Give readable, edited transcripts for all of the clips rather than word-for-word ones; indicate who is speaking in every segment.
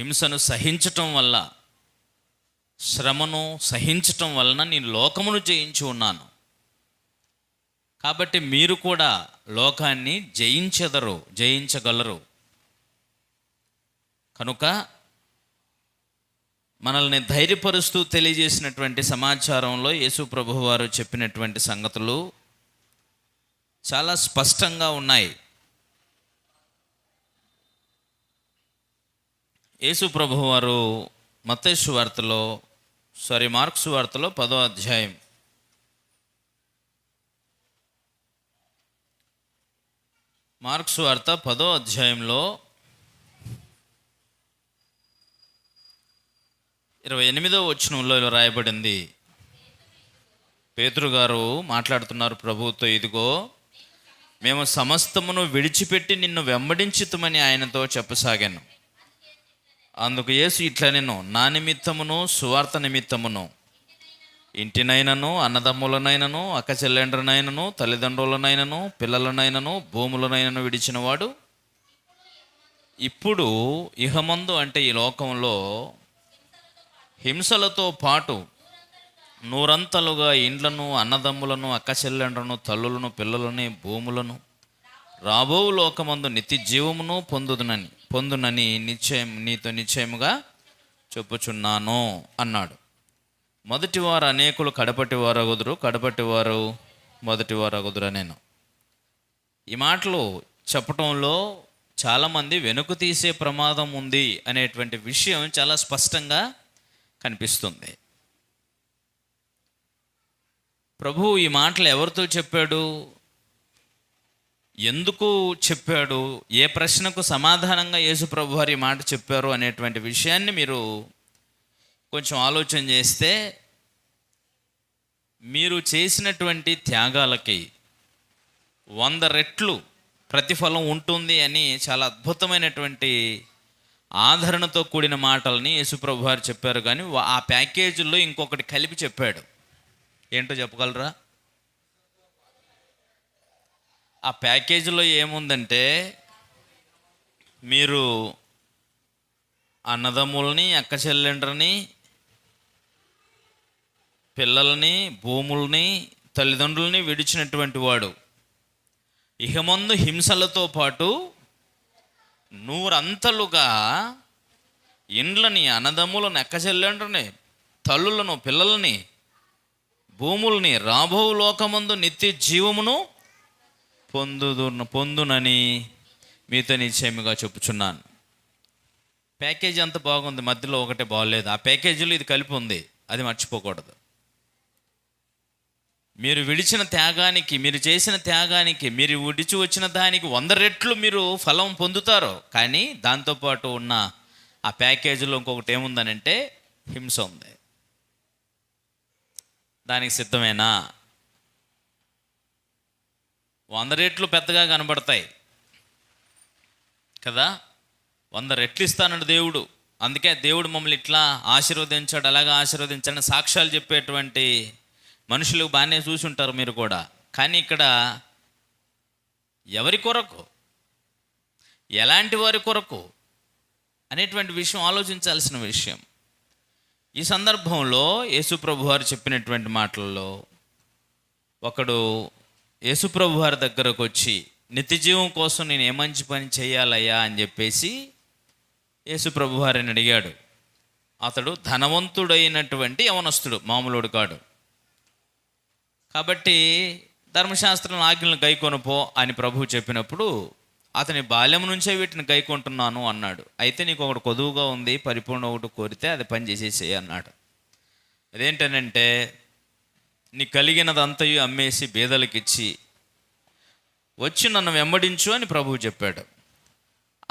Speaker 1: హింసను సహించటం వల్ల, శ్రమను సహించటం వలన నేను లోకమును జయించి ఉన్నాను. కాబట్టి మీరు కూడా లోకాన్ని జయించగలరు. కనుక మనల్ని ధైర్యపరుస్తూ తెలియజేసినటువంటి సమాచారంలో యేసు ప్రభువు వారు చెప్పినటువంటి సంగతులు చాలా స్పష్టంగా ఉన్నాయి. యేసు ప్రభువు వారు మత్తయి సువార్తలో మార్కు సువార్తలో 10వ అధ్యాయం మార్కు సువార్త 10వ అధ్యాయంలో 28వ వచనంలో రాయబడింది. పేతురు గారు మాట్లాడుతున్నారు ప్రభువుతో, ఇదిగో మేము సమస్తమును విడిచిపెట్టి నిన్ను వెంబడించుతామని ఆయనతో చెప్పసాగాను. అందుకు యేసు ఇట్లా, నేను నా నిమిత్తమును సువార్త నిమిత్తమును ఇంటినైనను, అన్నదమ్ములనైనను, అక్క చెల్లెండ్రనైనను, తల్లిదండ్రులనైనను, పిల్లలనైనను, భూములనైనను విడిచినవాడు ఇప్పుడు ఇహమందు, అంటే ఈ లోకంలో, హింసలతో పాటు నూరంతలుగా ఇండ్లను, అన్నదమ్ములను, అక్క చెల్లెండ్రను, తల్లులను, పిల్లలని, భూములను, రాబో లోకమందు నిత్య జీవమును పొందునని నీతో నిశ్చయముగా చెప్పుచున్నాను అన్నాడు. మొదటివారు అనేకులు కడపటి వారు అగుదురు, కడపటి వారు మొదటి వారు అగుదురు. నేను ఈ మాటలు చెప్పటంలో చాలామంది వెనుక తీసే ప్రమాదం ఉంది అనేటువంటి విషయం చాలా స్పష్టంగా కనిపిస్తుంది. ప్రభువు ఈ మాటలు ఎవరితో చెప్పాడు, ఎందుకు చెప్పాడు, ఏ ప్రశ్నకు సమాధానంగా యేసు ప్రభు వారు ఈ మాట చెప్పారు అనేటువంటి విషయాన్ని మీరు కొంచెం ఆలోచన చేస్తే, మీరు చేసినటువంటి త్యాగాలకి 100 రెట్లు ప్రతిఫలం ఉంటుంది అని చాలా అద్భుతమైనటువంటి ఆదరణతో కూడిన మాటల్ని యేసుప్రభు వారు చెప్పారు. కానీ ఆ ప్యాకేజీల్లో ఇంకొకటి కలిపి చెప్పాడు. ఏంటో చెప్పగలరా? ఆ ప్యాకేజీలో ఏముందంటే, మీరు అన్నదమ్ములని, అక్క చెల్లెండ్రని, పిల్లల్ని, భూముల్ని, తల్లిదండ్రులని విడిచినటువంటి వాడు ఇహమందు హింసలతో పాటు 100 అంతలుగా ఇండ్లని, అన్నదమ్ములను, అక్క చెల్లెండ్రని, తల్లులను, పిల్లలని, భూముల్ని, రాబో లోకమందు నిత్య జీవమును పొందునని మీతో నిశ్చయముగా చెప్పుచున్నాను. ప్యాకేజీ అంత బాగుంది, మధ్యలో ఒకటే బాగోలేదు. ఆ ప్యాకేజీలో ఇది కలిపి ఉంది, అది మర్చిపోకూడదు. మీరు విడిచిన త్యాగానికి, మీరు చేసిన త్యాగానికి, మీరు విడిచి వచ్చిన దానికి 100 రెట్లు మీరు ఫలం పొందుతారు. కానీ దాంతోపాటు ఉన్న ఆ ప్యాకేజీలో ఇంకొకటి ఏముందనంటే హింస ఉంది. దానికి సిద్ధమేనా? 100 రెట్లు పెద్దగా కనబడతాయి కదా, 100 రెట్లు ఇస్తానండి దేవుడు. అందుకే దేవుడు మమ్మల్ని ఇట్లా ఆశీర్వదించాడు, అలాగా ఆశీర్వదించాడని సాక్ష్యాలు చెప్పేటువంటి మనుషులు బాగానే చూసి ఉంటారు మీరు కూడా. కానీ ఇక్కడ ఎవరి కొరకు, ఎలాంటి వారి కొరకు అనేటువంటి విషయం ఆలోచించాల్సిన విషయం. ఈ సందర్భంలో యేసుప్రభు వారు చెప్పినటువంటి మాటల్లో ఒకడు యేసుప్రభు వారి దగ్గరకు వచ్చి, నిత్యజీవం కోసం నేను ఏ మంచి పని చేయాలయ్యా అని చెప్పేసి యేసుప్రభు వారిని అడిగాడు. అతడు ధనవంతుడైనటువంటి యవనస్తుడు, మామూలుడు కాడు. కాబట్టి ధర్మశాస్త్రం ఆజ్ఞలను గైకొనుపో అని ప్రభువు చెప్పినప్పుడు అతని బాల్యం నుంచే వీటిని గైకొంటున్నాను అన్నాడు. అయితే నీకు ఒకటి కొదువుగా ఉంది, పరిపూర్ణ ఒకటి కోరితే అది పని చేసేసేయి అన్నాడు. అదేంటనంటే, నీ కలిగినదంతయు అమ్మేసి బీదలకిచ్చి వచ్చి నన్ను వెంబడించు అని ప్రభువు చెప్పాడు.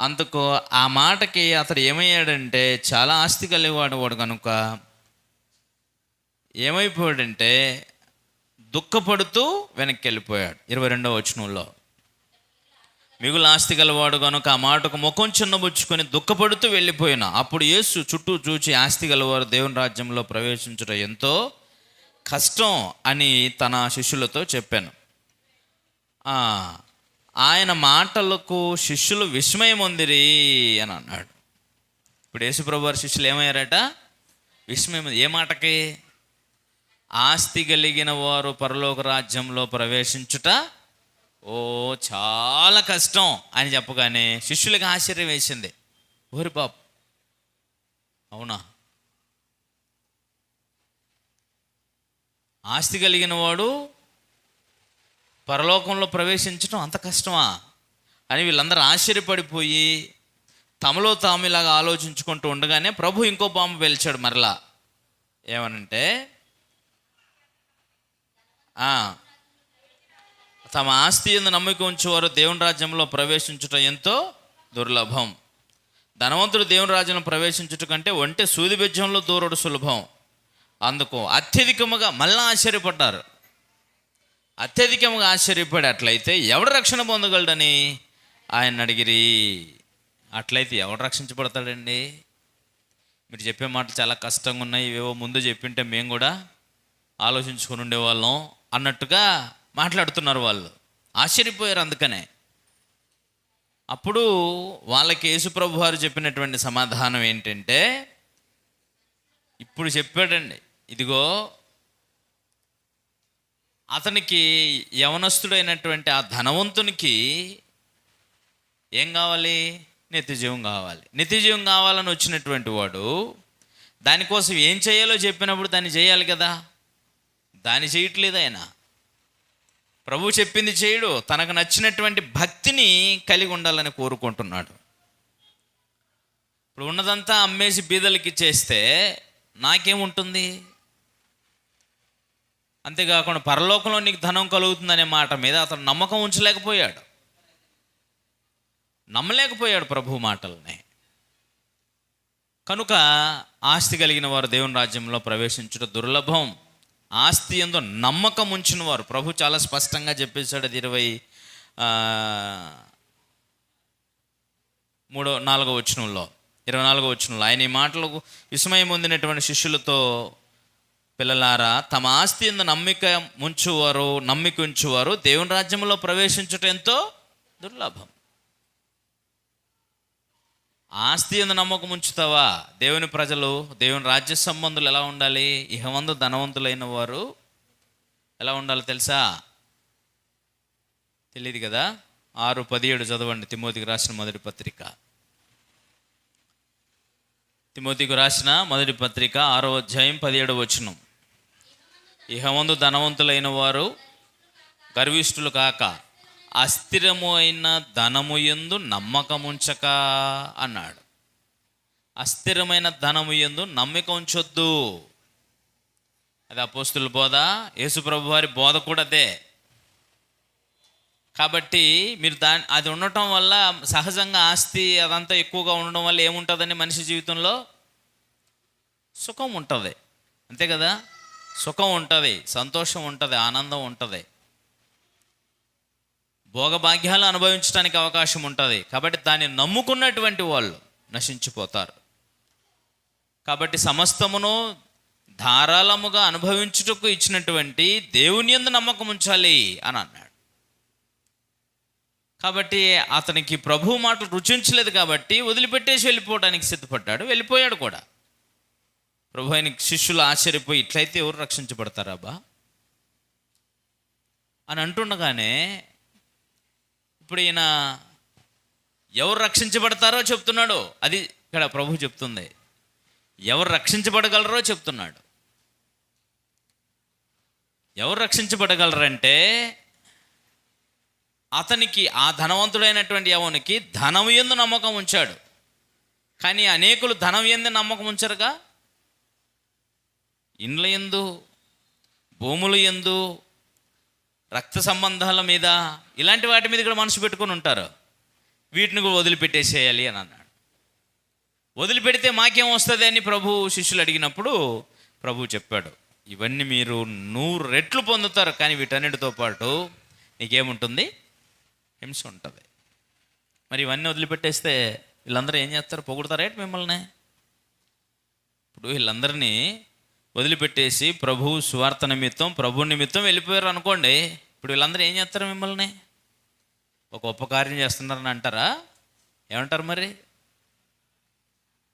Speaker 1: అందుకు ఆ మాటకి అతడు ఏమయ్యాడంటే, చాలా ఆస్తి కలిగేవాడు కనుక ఏమైపోయాడంటే దుఃఖపడుతూ వెనక్కి వెళ్ళిపోయాడు. 22వ వచనంలో, మిగులు ఆస్తి గలవాడు కనుక ఆ మాటకు ముఖం చిన్నబుచ్చుకొని దుఃఖపడుతూ వెళ్ళిపోయినా, అప్పుడు యేసు చుట్టూ చూచి, ఆస్తి గలవారు దేవుని రాజ్యంలో ప్రవేశించడం ఎంతో కష్టం అని తన శిష్యులతో చెప్పాను. ఆయన మాటలకు శిష్యులు విస్మయం పొందిరి అని అన్నాడు. ఇప్పుడు యేసుప్రభు వారి శిష్యులు ఏమయ్యారట? విస్మయం. ఏ మాటకి? ఆస్తి కలిగిన వారు పరలోక రాజ్యంలో ప్రవేశించుట చాలా కష్టం అని చెప్పగానే శిష్యులకి ఆశ్చర్యం వేసింది. ఓరి బాబు, అవునా? ఆస్తి కలిగిన వాడు పరలోకంలో ప్రవేశించడం అంత కష్టమా అని వీళ్ళందరూ ఆశ్చర్యపడిపోయి తమలో తాము ఇలాగా ఆలోచించుకుంటూ ఉండగానే ప్రభు ఇంకో బాంబు పేల్చాడు మరలా. ఏమనంటే, తమ ఆస్తి యందు నమ్మిక ఉంచేవారు దేవుని రాజ్యంలో ప్రవేశించుట ఎంతో దుర్లభం. ధనవంతుడు దేవుని రాజ్యంలో ప్రవేశించుట కంటే ఒంటె సూది బెజ్జంలో దూరడు సులభం. అందుకు అత్యధికముగా మళ్ళా ఆశ్చర్యపడ్డారు. అత్యధికముగా ఆశ్చర్యపడి, అట్లయితే ఎవడు రక్షణ పొందగలడని ఆయన అడిగిరి. అట్లయితే ఎవడు రక్షించబడతాడండి? మీరు చెప్పే మాటలు చాలా కష్టంగా ఉన్నాయి, ఇవేవో ముందు చెప్పింటే మేము కూడా ఆలోచించుకుని ఉండేవాళ్ళం అన్నట్టుగా మాట్లాడుతున్నారు వాళ్ళు. ఆశ్చర్యపోయారు. అందుకనే అప్పుడు వాళ్ళకి యేసుప్రభు వారు చెప్పినటువంటి సమాధానం ఏంటంటే, ఇప్పుడు చెప్పాడండి, ఇదిగో అతనికి యవనస్తుడైనటువంటి ఆ ధనవంతునికి ఏం కావాలి? నిత్యజీవం కావాలి. నిత్యజీవం కావాలని వచ్చినటువంటి వాడు దానికోసం ఏం చేయాలో చెప్పినప్పుడు దాన్ని చేయాలి కదా. దాన్ని చేయట్లేదు ఆయన. ప్రభు చెప్పింది చేయడు. తనకు నచ్చినటువంటి భక్తిని కలిగి ఉండాలని కోరుకుంటున్నాడు. ఇప్పుడు ఉన్నదంతా అమ్మేసి బీదలకి ఇచ్చేస్తే నాకేముంటుంది? అంతేకాకుండా పరలోకంలో నీకు ధనం కలుగుతుందనే మాట మీద అతను నమ్మకం ఉంచలేకపోయాడు, నమ్మలేకపోయాడు ప్రభు మాటల్ని. కనుక ఆస్తి కలిగిన వారు దేవుని రాజ్యంలో ప్రవేశించుట దుర్లభం. ఆస్తి యందు నమ్మకం ఉంచిన వారు, ప్రభు చాలా స్పష్టంగా చెప్పేశాడు. అది 24వ వచనంలో ఆయన ఈ మాటలకు విస్మయం పొందినటువంటి శిష్యులతో, పిల్లలారా, తమ ఆస్తి యందు నమ్మిక ఉంచువారు దేవుని రాజ్యంలో ప్రవేశించుట ఎంతో దుర్లభం. ఆస్తి యందు నమ్మకం ఉంచుతావా? దేవుని ప్రజలు, దేవుని రాజ్య సంబంధులు ఎలా ఉండాలి? ఇహమందు ధనవంతులైన వారు ఎలా ఉండాలో తెలుసా? తెలియదు కదా. 6:17 చదవండి. తిమోతికి రాసిన మొదటి పత్రిక 6వ అధ్యాయం 17వ వచనం. ఇహమందు ధనవంతులైన వారు గర్విష్ఠులు కాక అస్థిరము అయిన ధనము యందు నమ్మకముంచక అన్నాడు. అస్థిరమైన ధనము యందు నమ్మిక ఉంచొద్దు. అది అపోస్తుల బోధ, యేసుప్రభు వారి బోధ కూడా అదే. కాబట్టి మీరు అది ఉండటం వల్ల సహజంగా ఆస్తి అదంతా ఎక్కువగా ఉండడం వల్ల ఏముంటుందని మనిషి జీవితంలో సుఖం ఉంటుంది. అంతే కదా. సుఖం ఉంటుంది, సంతోషం ఉంటుంది, ఆనందం ఉంటుంది, భోగభాగ్యాలు అనుభవించడానికి అవకాశం ఉంటుంది. కాబట్టి దాన్ని నమ్ముకున్నటువంటి వాళ్ళు నశించిపోతారు. కాబట్టి సమస్తమును ధారాళముగా అనుభవించుటకు ఇచ్చినటువంటి దేవుని యందు నమ్మకం ఉంచాలి అని అన్నాడు. కాబట్టి అతనికి ప్రభు మాటలు రుచించలేదు కాబట్టి వదిలిపెట్టేసి వెళ్ళిపోవడానికి సిద్ధపడ్డాడు. వెళ్ళిపోయాడు కూడా. ప్రభు ఆయన శిష్యులు ఆశ్చర్యపోయి, ఇట్లయితే ఎవరు రక్షించబడతారాబా అని అంటుండగానే ఇప్పుడు ఈయన ఎవరు రక్షించబడతారో చెప్తున్నాడు. అది ఇక్కడ ప్రభు చెప్తుంది. ఎవరు రక్షించబడగలరో చెప్తున్నాడు. ఎవరు రక్షించబడగలరంటే, అతనికి ఆ ధనవంతుడైనటువంటి యవనునికి ధనం యందు నమ్మకం ఉంచాడు. కానీ అనేకులు ధనం యందు నమ్మకం ఉంచరుగా. ఇండ్ల యందు, భూముల యందు, రక్త సంబంధాల మీద, ఇలాంటి వాటి మీద కూడా మనసు పెట్టుకొని ఉంటారు. వీటిని కూడా వదిలిపెట్టేసేయాలి అని అన్నాడు. వదిలిపెడితే మాకేం వస్తుంది అని ప్రభు శిష్యులు అడిగినప్పుడు ప్రభు చెప్పాడు, ఇవన్నీ మీరు 100 రెట్లు పొందుతారు, కానీ వీటన్నిటితో పాటు నీకేముంటుంది? హింస ఉంటుంది. మరి ఇవన్నీ వదిలిపెట్టేస్తే వీళ్ళందరూ ఏం చేస్తారు? పొగుడతారేంటి మిమ్మల్ని? ఇప్పుడు వీళ్ళందరినీ వదిలిపెట్టేసి ప్రభు సువార్త నిమిత్తం, ప్రభు నిమిత్తం వెళ్ళిపోయారు అనుకోండి. ఇప్పుడు వీళ్ళందరూ ఏం చేస్తారు? మిమ్మల్ని ఒక గొప్ప కార్యం చేస్తున్నారని అంటారా? ఏమంటారు మరి?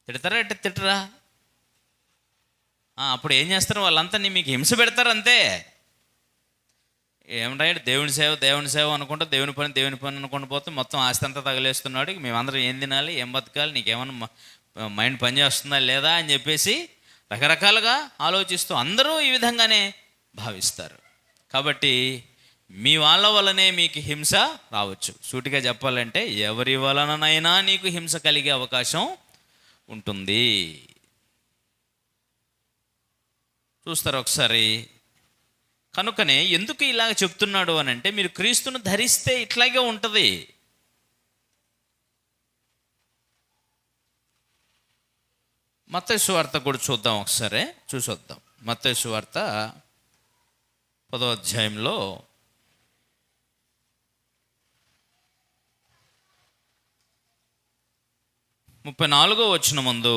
Speaker 1: తిడతారా అంటే తిట్టరా? అప్పుడు ఏం చేస్తారు వాళ్ళంతా మీకు హింస పెడతారు అంతే. ఏమిటంటే దేవుని సేవ అనుకుంటా దేవుని పని అనుకుంటూ పోతే మొత్తం ఆస్తి అంతా తగిలేస్తున్నాడు, మేమందరం ఏం తినాలి, ఏం బతకాలి, నీకేమన్నా మైండ్ పని చేస్తుందా లేదా అని చెప్పేసి రకరకాలుగా ఆలోచిస్తూ అందరూ ఈ విధంగానే భావిస్తారు. కాబట్టి మీ వాళ్ళ వల్లనే మీకు హింస రావచ్చు. సూటిగా చెప్పాలంటే ఎవరి వలననైనా నీకు హింస కలిగే అవకాశం ఉంటుంది. చూస్తారు ఒకసారి. కనుకనే ఎందుకు ఇలాగ చెప్తున్నాడు అని అంటే, మీరు క్రీస్తును ధరిస్తే ఇట్లాగే ఉంటుంది. మత్తయి సువార్త కూడా చూద్దాం ఒకసారి, చూసొద్దాం. మత్తయి సువార్త 10వ అధ్యాయంలో 34వ వచనం ముందు,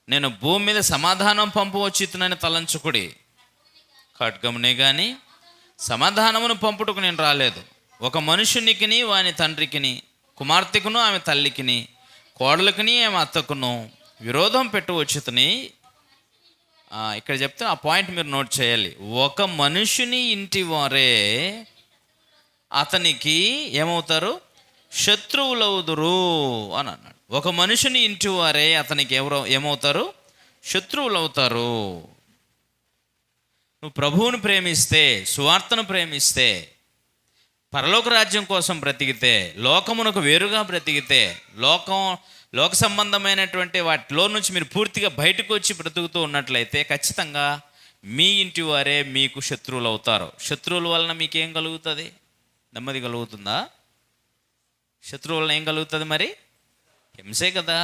Speaker 1: నేను భూమి మీద సమాధానం పంపవచ్చునని తలంచుకుడి, ఖడ్గమునే కానీ సమాధానమును పంపుటకు నేను రాలేదు. ఒక మనుషునికిని వాని తండ్రికిని, కుమార్తెకును ఆమె తల్లికిని, కోడలకుని ఆమె అత్తకును విరోధం పెట్టవచ్చుతని. ఇక్కడ చెప్తే ఆ పాయింట్ మీరు నోట్ చేయాలి. ఒక మనుషుని ఇంటి వారే అతనికి ఏమవుతారు? శత్రువులవుదురు అని అన్నాడు. ఒక మనుషుని ఇంటి వారే అతనికి ఏమవుతారు? శత్రువులు అవుతారు. నువ్వు ప్రభువును ప్రేమిస్తే, సువార్తను ప్రేమిస్తే, పరలోక రాజ్యం కోసం బ్రతికితే, లోకమునకు వేరుగా బ్రతికితే, లోక సంబంధమైనటువంటి వాటిలో నుంచి మీరు పూర్తిగా బయటకు వచ్చి బ్రతుకుతూ ఉన్నట్లయితే ఖచ్చితంగా మీ ఇంటి వారే మీకు శత్రువులు అవుతారు. శత్రువుల వలన మీకేం కలుగుతుంది? నెమ్మది కలుగుతుందా? శత్రువుల వలన ఏం కలుగుతుంది? మరి హింసే కదా.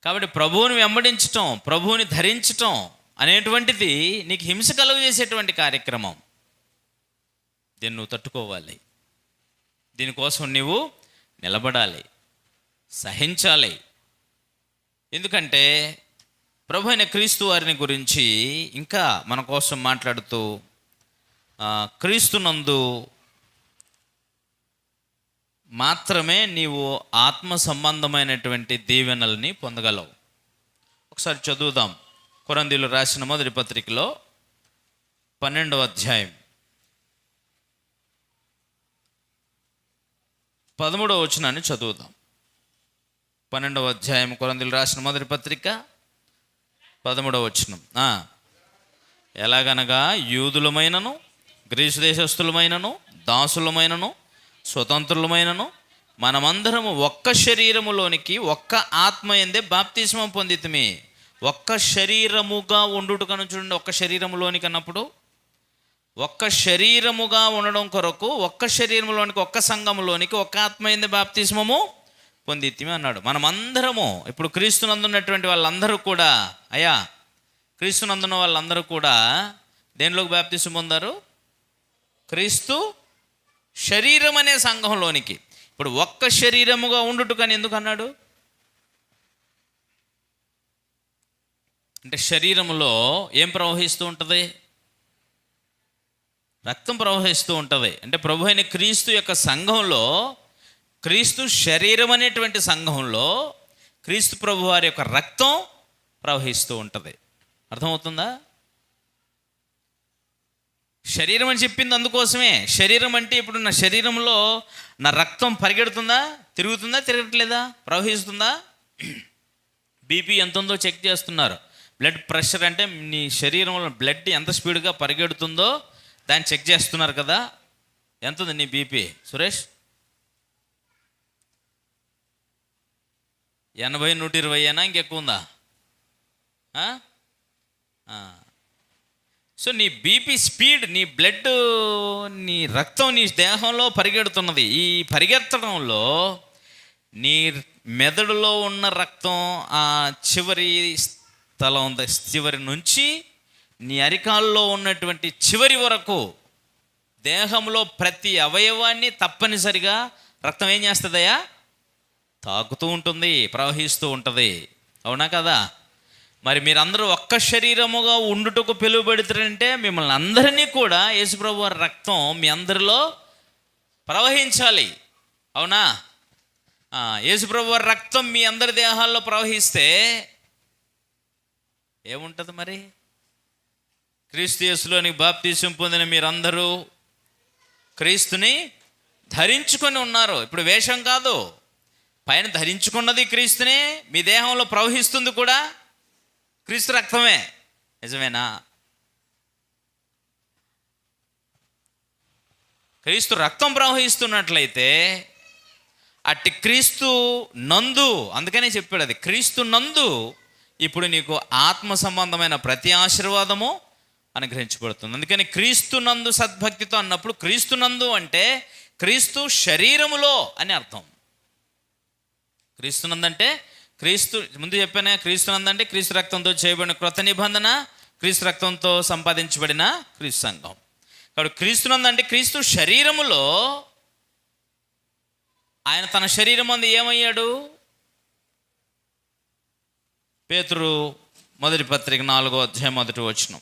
Speaker 1: కాబట్టి ప్రభువుని వెంబడించటం, ప్రభువుని ధరించటం అనేటువంటిది నీకు హింస కలుగజేసేటువంటి కార్యక్రమం. దీన్ని నువ్వు తట్టుకోవాలి. దీనికోసం నువ్వు నిలబడాలి, సహించాలి. ఎందుకంటే ప్రభు అయిన క్రీస్తు వారిని గురించి ఇంకా మన కోసం మాట్లాడుతూ, క్రీస్తునందు మాత్రమే నీవు ఆత్మ సంబంధమైనటువంటి దీవెనల్ని పొందగలవు. ఒకసారి చదువుదాం. కొరింథీయులు రాసిన మొదటి పత్రికలో 12వ అధ్యాయం 13వ వచనాన్ని చదువుదాం. 12వ అధ్యాయం కొరింథీయులు రాసిన మొదటి పత్రిక 13వ వచనం. ఎలాగనగా యూదులమైనను, గ్రీసు దేశస్థులమైనను, దాసులమైనను, స్వతంత్రులమైనను మనమందరము ఒక్క శరీరములోనికి ఒక్క ఆత్మ యందే బాప్తిస్మం పొందితిమి. ఒక్క శరీరముగా ఉండుట కను చూడండి. ఒక్క శరీరములోనికి అన్నప్పుడు ఒక్క శరీరముగా ఉండడం కొరకు ఒక్క శరీరంలోనికి, ఒక్క సంఘములోనికి ఒక్క ఆత్మ యందే బాప్తిస్మము పొందితిమి అన్నాడు. మనమందరము ఇప్పుడు క్రీస్తునందున్నటువంటి వాళ్ళందరూ కూడా, క్రీస్తునందున్న వాళ్ళందరూ కూడా దేనిలోకి బాప్తిస్మం పొందారు? క్రీస్తు శరీరం అనే సంఘంలోనికి. ఇప్పుడు ఒక్క శరీరముగా ఉండుట కానీ ఎందుకు అన్నాడు అంటే, శరీరములో ఏం ప్రవహిస్తూ ఉంటుంది? రక్తం ప్రవహిస్తూ ఉంటుంది. అంటే ప్రభు అయిన క్రీస్తు యొక్క సంఘంలో, క్రీస్తు శరీరం అనేటువంటి సంఘంలో క్రీస్తు ప్రభు వారి యొక్క రక్తం ప్రవహిస్తూ ఉంటుంది. అర్థమవుతుందా? శరీరం అని చెప్పింది అందుకోసమే. శరీరం అంటే ఇప్పుడు నా శరీరంలో నా రక్తం పరిగెడుతుందా, తిరుగుతుందా, తిరగట్లేదా, ప్రవహిస్తుందా? బీపీ ఎంత ఉందో చెక్ చేస్తున్నారు. బ్లడ్ ప్రెషర్ అంటే నీ శరీరంలో బ్లడ్ ఎంత స్పీడ్గా పరిగెడుతుందో దాన్ని చెక్ చేస్తున్నారు కదా. ఎంత ఉంది నీ బీపీ సురేష్? 80/120 ఇంకెక్కువ ఉందా? సో నీ బీపీ స్పీడ్, నీ బ్లడ్, నీ రక్తం నీ దేహంలో పరిగెడుతున్నది. ఈ పరిగెత్తడంలో నీ మెదడులో ఉన్న రక్తం ఆ చివరి చివరి నుంచి నీ అరికాల్లో ఉన్నటువంటి చివరి వరకు దేహంలో ప్రతి అవయవాన్ని తప్పనిసరిగా రక్తం ఏం చేస్తుందయ్యా? తాకుతూ ఉంటుంది, ప్రవహిస్తూ ఉంటుంది. అవునా కదా? మరి మీరందరూ ఒక్క శరీరముగా ఉండుటకు పిలువబెడతారంటే మిమ్మల్ని అందరినీ కూడా యేసుప్రభు వారి రక్తం మీ అందరిలో ప్రవహించాలి. అవునా? యేసుప్రభు వారి రక్తం మీ అందరి దేహాల్లో ప్రవహిస్తే ఏముంటుంది మరి? క్రీస్తు యేసులోని బాప్తీసం పొందిన మీరందరూ క్రీస్తుని ధరించుకొని ఉన్నారు. ఇప్పుడు వేషం కాదు, పైన ధరించుకున్నది క్రీస్తునే, మీ దేహంలో ప్రవహిస్తుంది కూడా క్రీస్తు రక్తమే. నిజమేనా? క్రీస్తు రక్తం ప్రవహిస్తున్నట్లయితే అట్టి క్రీస్తు నందు, అందుకనే చెప్పాడు అది క్రీస్తు నందు ఇప్పుడు నీకు ఆత్మ సంబంధమైన ప్రతి ఆశీర్వాదము అనుగ్రహించబడుతుంది. అందుకని క్రీస్తు నందు సద్భక్తితో అన్నప్పుడు క్రీస్తు నందు అంటే క్రీస్తు శరీరములో అని అర్థం. క్రీస్తునందంటే క్రీస్తు, ముందు చెప్పానే, క్రీస్తునందంటే క్రీస్తు రక్తంతో చేయబడిన క్రొత్త నిబంధన, క్రీస్తు రక్తంతో సంపాదించబడిన క్రీస్తు సంఘం. కాబట్టి క్రీస్తునందంటే క్రీస్తు శరీరములో ఆయన తన శరీరం అందు ఏమయ్యాడు? పేతురు మొదటి పత్రిక 4వ అధ్యాయం 1వ వచనం.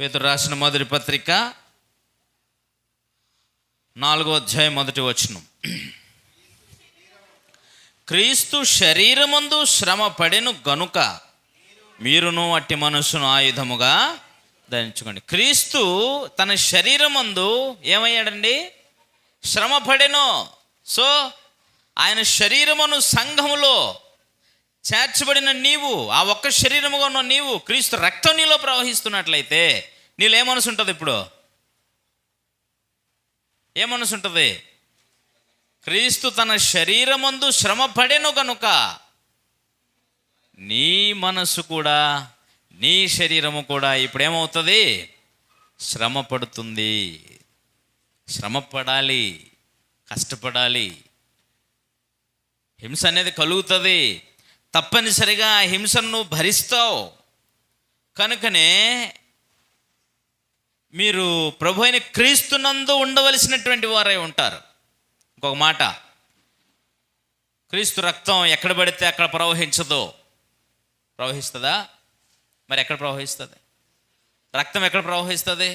Speaker 1: పేతురు రాసిన మొదటి పత్రిక 4వ అధ్యాయం 1వ వచనం. క్రీస్తు శరీరమందు శ్రమ పడెను గనుక మీరును అట్టి మనస్సును ఆయుధముగా ధరించుకోండి. క్రీస్తు తన శరీరమందు ఏమయ్యాడండి? శ్రమ పడెను. సో ఆయన శరీరమును సంఘములో చేర్చబడిన నీవు, ఆ ఒక్క శరీరముగా ఉన్న నీవు క్రీస్తు రక్తం నీలో ప్రవహిస్తున్నట్లయితే నీలో ఏ మనసు ఉంటుంది? ఇప్పుడు ఏ మనసు ఉంటుంది? క్రీస్తు తన శరీరమందు శ్రమ పడెను కనుక నీ మనసు కూడా, నీ శరీరము కూడా ఇప్పుడు ఏమవుతుంది? శ్రమ పడుతుంది. శ్రమ పడాలి, కష్టపడాలి, హింస అనేది కలుగుతుంది. తప్పనిసరిగా ఆ హింసను నువ్వు భరిస్తావు. కనుకనే మీరు ప్రభు అయిన క్రీస్తునందు ఉండవలసినటువంటి వారై ఉంటారు. ఇంకొక మాట, క్రీస్తు రక్తం ఎక్కడ పడితే అక్కడ ప్రవహించదు. ప్రవహిస్తుందా? మరి ఎక్కడ ప్రవహిస్తుంది? రక్తం ఎక్కడ ప్రవహిస్తుంది?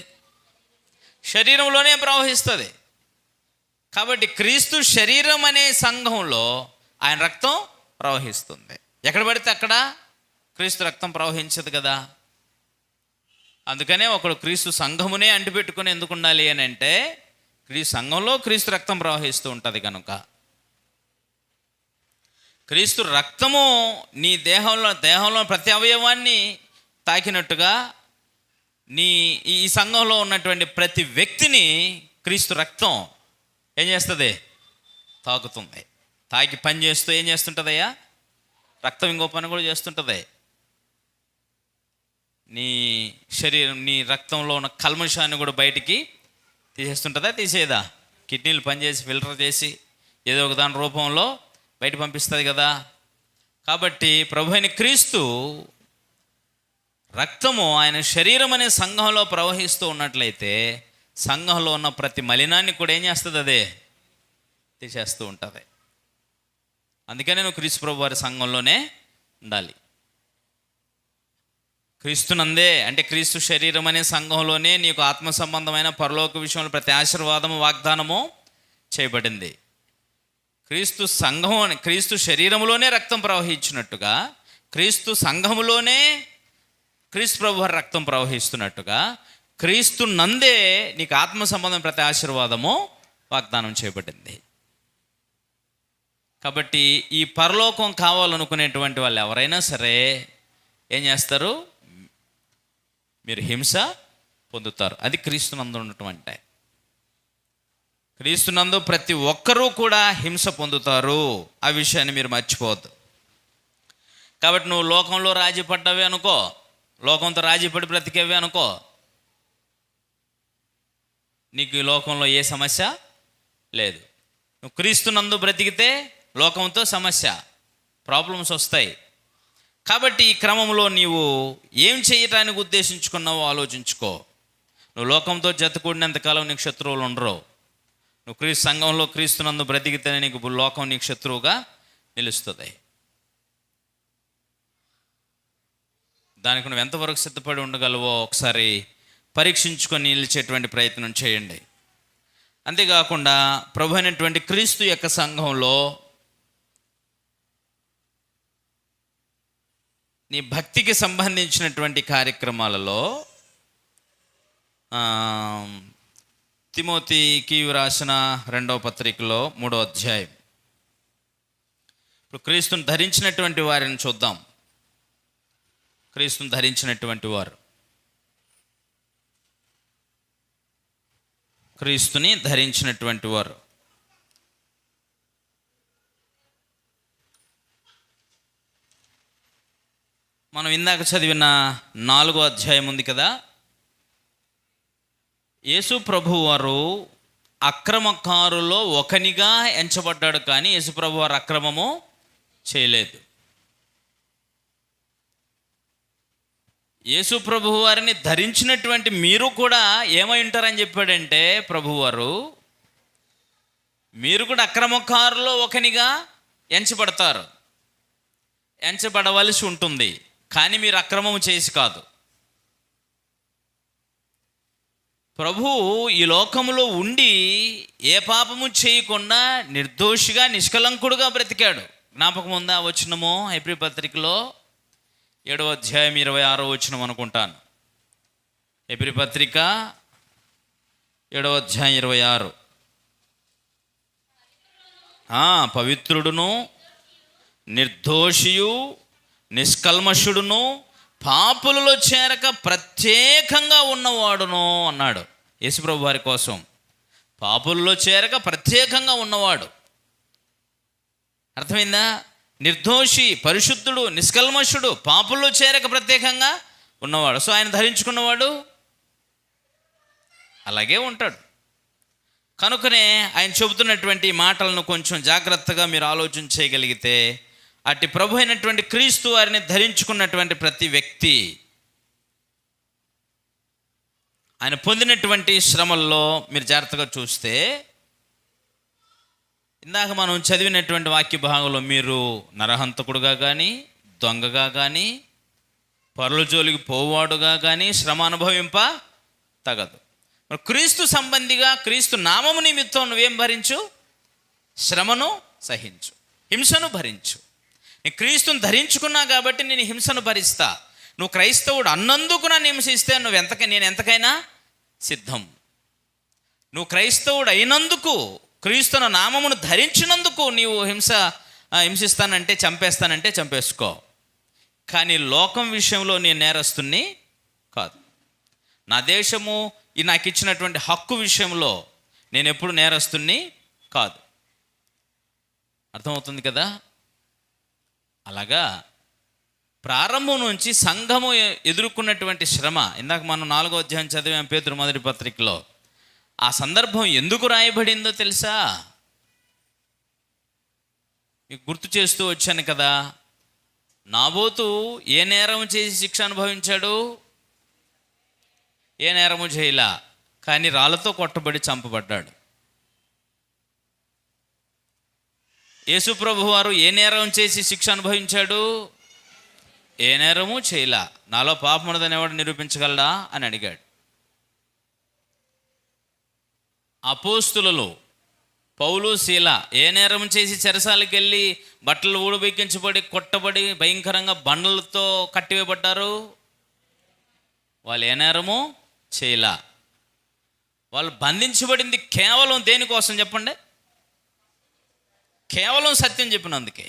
Speaker 1: శరీరంలోనే ప్రవహిస్తుంది. కాబట్టి క్రీస్తు శరీరం అనే సంఘంలో ఆయన రక్తం ప్రవహిస్తుంది. ఎక్కడ పడితే అక్కడ క్రీస్తు రక్తం ప్రవహించదు కదా. అందుకనే ఒకడు క్రీస్తు సంఘమునే అంటిపెట్టుకుని ఎందుకు ఉండాలి అని అంటే, క్రీస్తు సంఘంలో క్రీస్తు రక్తం ప్రవహిస్తూ ఉంటుంది కనుక. క్రీస్తు రక్తము నీ దేహంలో ప్రతి అవయవాన్ని తాకినట్టుగా నీ ఈ సంఘంలో ఉన్నటువంటి ప్రతి వ్యక్తిని క్రీస్తు రక్తం ఏం చేస్తుంది? తాకుతుంది. తాకి పని చేస్తూ ఏం చేస్తుంటుందయ్యా? రక్తం ఇంకో పని కూడా చేస్తుంటుంది. నీ శరీరం, నీ రక్తంలో ఉన్న కల్మషాన్ని కూడా బయటికి తీసేస్తుంటుందా? తీసేదా? కిడ్నీలు పనిచేసి ఫిల్టర్ చేసి ఏదో ఒక దాని రూపంలో బయట పంపిస్తుంది కదా. కాబట్టి ప్రభు అయిన క్రీస్తు రక్తము ఆయన శరీరం అనే సంఘంలో ప్రవహిస్తూ ఉన్నట్లయితే సంఘంలో ఉన్న ప్రతి మలినాన్ని కూడా ఏం చేస్తుంది? అదే తీసేస్తూ ఉంటుంది. అందుకనే నువ్వు క్రీస్తు ప్రభు వారి సంఘంలోనే ఉండాలి. క్రీస్తునందే అంటే క్రీస్తు శరీరం అనే సంఘంలోనే నీకు ఆత్మ సంబంధమైన పరలోక విషయంలో ప్రతి ఆశీర్వాదము వాగ్దానము చేయబడింది. క్రీస్తు సంఘం, క్రీస్తు శరీరంలోనే రక్తం ప్రవహించినట్టుగా క్రీస్తు సంఘములోనే క్రీస్తు ప్రభు వారి రక్తం ప్రవహిస్తున్నట్టుగా క్రీస్తు నందే నీకు ఆత్మ సంబంధం ప్రతి ఆశీర్వాదము వాగ్దానం చేయబడింది. కాబట్టి ఈ పరలోకం కావాలనుకునేటువంటి వాళ్ళు ఎవరైనా సరే ఏం చేస్తారు? మీరు హింస పొందుతారు. అది క్రీస్తునందు ఉండటం అంటే. క్రీస్తునందు ప్రతి ఒక్కరూ కూడా హింస పొందుతారు. ఆ విషయాన్ని మీరు మర్చిపోవద్దు. కాబట్టి నువ్వు లోకంలో రాజీ పడ్డవే అనుకో, లోకంతో రాజీ పడి బ్రతికేవే అనుకో, నీకు ఈ లోకంలో ఏ సమస్య లేదు. నువ్వు క్రీస్తునందు బ్రతికితే లోకంతో సమస్య, ప్రాబ్లమ్స్ వస్తాయి. కాబట్టి ఈ క్రమంలో నీవు ఏం చేయటానికి ఉద్దేశించుకున్నావో ఆలోచించుకో. నువ్వు లోకంతో జతకూడినంతకాలం నీకు శత్రువులు ఉండరు. నువ్వు క్రీస్తు సంఘంలో క్రీస్తునందు బ్రతికితేనే నీకు లోకం నీకు శత్రువుగా నిలుస్తుంది. దానికి నువ్వు ఎంతవరకు సిద్ధపడి ఉండగలవో ఒకసారి పరీక్షించుకొని నిలిచేటువంటి ప్రయత్నం చేయండి. అంతేకాకుండా ప్రభు అయినటువంటి క్రీస్తు యొక్క సంఘంలో నీ భక్తికి సంబంధించినటువంటి కార్యక్రమాలలో తిమోతికి రాసిన 2వ పత్రికలో 3వ అధ్యాయం. ఇప్పుడు క్రీస్తుని ధరించినటువంటి వారిని చూద్దాం. క్రీస్తుని ధరించినటువంటి వారు, క్రీస్తుని ధరించినటువంటి వారు మనం ఇందాక చదివిన 4వ అధ్యాయం ఉంది కదా. యేసు ప్రభువు వారు అక్రమకారులో ఒకనిగా ఎంచబడ్డాడు, కానీ యేసు ప్రభు వారు అక్రమము చేయలేదు. యేసు ప్రభువు వారిని ధరించినటువంటి మీరు కూడా ఏమై ఉంటారని చెప్పాడంటే ప్రభువారు, మీరు కూడా అక్రమకారులో ఒకనిగా ఎంచబడతారు, ఎంచబడవలసి ఉంటుంది. కానీ మీరు అక్రమము చేసి కాదు. ప్రభువు ఈ లోకములో ఉండి ఏ పాపము చేయకుండా నిర్దోషిగా నిష్కలంకుడుగా బ్రతికాడు. జ్ఞాపకం ఉందా వచనము? హెబ్రీ పత్రికలో 7వ అధ్యాయం 26వ వచనం అనుకుంటాను. హెబ్రీ పత్రిక 7వ అధ్యాయం 26. పవిత్రుడును నిర్దోషియు నిష్కల్మషుడును పాపులలో చేరక ప్రత్యేకంగా ఉన్నవాడును అన్నాడు యేసుప్రభు వారి కోసం. పాపులలో చేరక ప్రత్యేకంగా ఉన్నవాడు. అర్థమైందా? నిర్దోషి, పరిశుద్ధుడు, నిష్కల్మషుడు, పాపుల్లో చేరక ప్రత్యేకంగా ఉన్నవాడు. సో ఆయన ధరించుకున్నవాడు అలాగే ఉంటాడు. కనుకనే ఆయన చెబుతున్నటువంటి మాటలను కొంచెం జాగ్రత్తగా మీరు ఆలోచన చేయగలిగితే, అట్టి ప్రభు అయినటువంటి క్రీస్తు వారిని ధరించుకున్నటువంటి ప్రతి వ్యక్తి ఆయన పొందినటువంటి శ్రమల్లో మీరు జాగ్రత్తగా చూస్తే, ఇందాక మనం చదివినటువంటి వాక్య భాగంలో మీరు నరహంతకుడుగా కానీ, దొంగగా కానీ, పరుల జోలికి పోవాడుగా కానీ శ్రమ అనుభవింప తగదు. మరి క్రీస్తు సంబంధిగా క్రీస్తు నామము నిమిత్తం నువ్వేం భరించు? శ్రమను సహించు, హింసను భరించు. నీ క్రీస్తుని ధరించుకున్నా కాబట్టి నేను హింసను భరిస్తా. నువ్వు క్రైస్తవుడు అన్నందుకు నన్ను హింసిస్తే నేను ఎంతకైనా సిద్ధం. నువ్వు క్రైస్తవుడు అయినందుకు, క్రీస్తున నామమును ధరించినందుకు నీవు హింసిస్తానంటే, చంపేస్తానంటే చంపేసుకో. కానీ లోకం విషయంలో నేను నేరస్తుని కాదు. నా దేశము నాకు ఇచ్చినటువంటి హక్కు విషయంలో నేను ఎప్పుడు నేరస్తుని కాదు. అర్థమవుతుంది కదా? అలాగా ప్రారంభం నుంచి సంఘము ఎదుర్కొన్నటువంటి శ్రమ, ఇందాక మనం 4వ అధ్యాయం చదివాం పేతురు మొదటి పత్రికలో. ఆ సందర్భం ఎందుకు రాయబడిందో తెలుసా? మీకు గుర్తు చేస్తూ వచ్చాను కదా. నాబోతు ఏ నేరం చేసి శిక్ష అనుభవించాడు? ఏ నేరము చేయలా, కానీ రాళ్ళతో కొట్టబడి చంపబడ్డాడు. యేసు ప్రభు వారు ఏ నేరం చేసి శిక్ష అనుభవించాడు? ఏ నేరము చేయలా. నాలో పాపం ఉన్నదని ఎవడు నిరూపించగలడా అని అడిగాడు. అపోస్తులలో పౌలు, శీల ఏ నేరం చేసి చెరసాలకు వెళ్ళి బట్టలు ఊడబెక్కించబడి కొట్టబడి భయంకరంగా బండలతో కట్టివేయబడ్డారు? వాళ్ళు ఏ నేరము చేయలా. వాళ్ళు బంధించబడింది కేవలం దేనికోసం చెప్పండి? కేవలం సత్యం చెప్పినందుకే,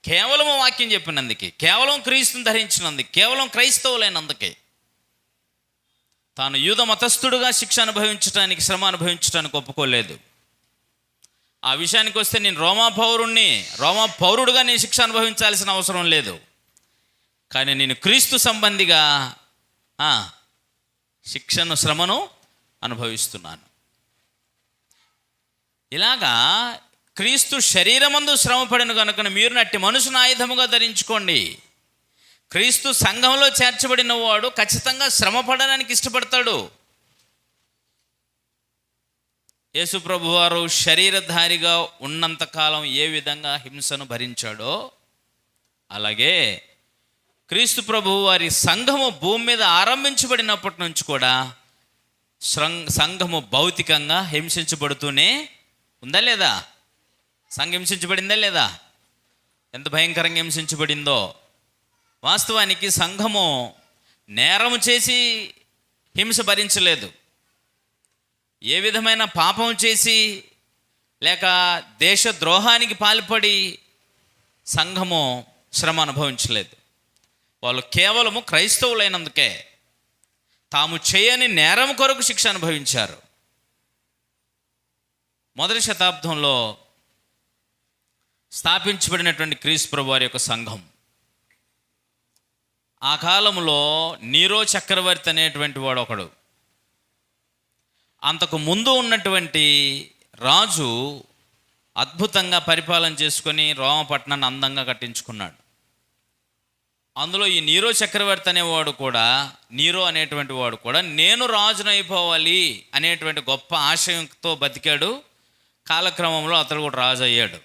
Speaker 1: కేవలం వాక్యం చెప్పినందుకే, కేవలం క్రీస్తుని ధరించినందుకే, కేవలం క్రైస్తవులైనందుకే. తాను యూద మతస్థుడుగా శిక్ష అనుభవించడానికి, శ్రమ అనుభవించడానికి ఒప్పుకోలేదు. ఆ విషయానికి వస్తే నేను రోమా పౌరుడుగా నేను శిక్ష అనుభవించాల్సిన అవసరం లేదు. కానీ నేను క్రీస్తు సంబంధిగా శిక్షను, శ్రమను అనుభవిస్తున్నాను. ఇలాగా క్రీస్తు శరీరమందు శ్రమపడిన కనుక మీరు నట్టి మనుషుని ఆయుధముగా ధరించుకోండి. క్రీస్తు సంఘంలో చేర్చబడిన వాడు ఖచ్చితంగా శ్రమ పడడానికి ఇష్టపడతాడు. యేసు ప్రభు వారు శరీరధారిగా ఉన్నంతకాలం ఏ విధంగా హింసను భరించాడో, అలాగే క్రీస్తు ప్రభు వారి సంఘము భూమి మీద ఆరంభించబడినప్పటి నుంచి కూడా సంఘము భౌతికంగా హింసించబడుతూనే ఉందా లేదా? సంఘం హింసించబడిందా లేదా? ఎంత భయంకరంగా హింసించబడిందో. వాస్తవానికి సంఘము నేరము చేసి హింస భరించలేదు. ఏ విధమైన పాపం చేసి లేక దేశద్రోహానికి పాల్పడి సంఘము శ్రమ అనుభవించలేదు. వాళ్ళు కేవలము క్రైస్తవులైనందుకే తాము చేయని నేరం కొరకు శిక్ష అనుభవించారు. మొదటి శతాబ్దంలో స్థాపించబడినటువంటి క్రీస్తు ప్రభు వారి యొక్క సంఘం, ఆ కాలంలో నీరో చక్రవర్తి అనేటువంటి వాడు ఒకడు, అంతకు ముందు ఉన్నటువంటి రాజు అద్భుతంగా పరిపాలన చేసుకొని రోమపట్నాన్ని అందంగా కట్టించుకున్నాడు. అందులో ఈ నీరో చక్రవర్తి అనేవాడు కూడా, నీరో అనేటువంటి వాడు కూడా నేను రాజునైపోవాలి అనేటువంటి గొప్ప ఆశయంతో బతికాడు. కాలక్రమంలో అతడు కూడా రాజు అయ్యాడు.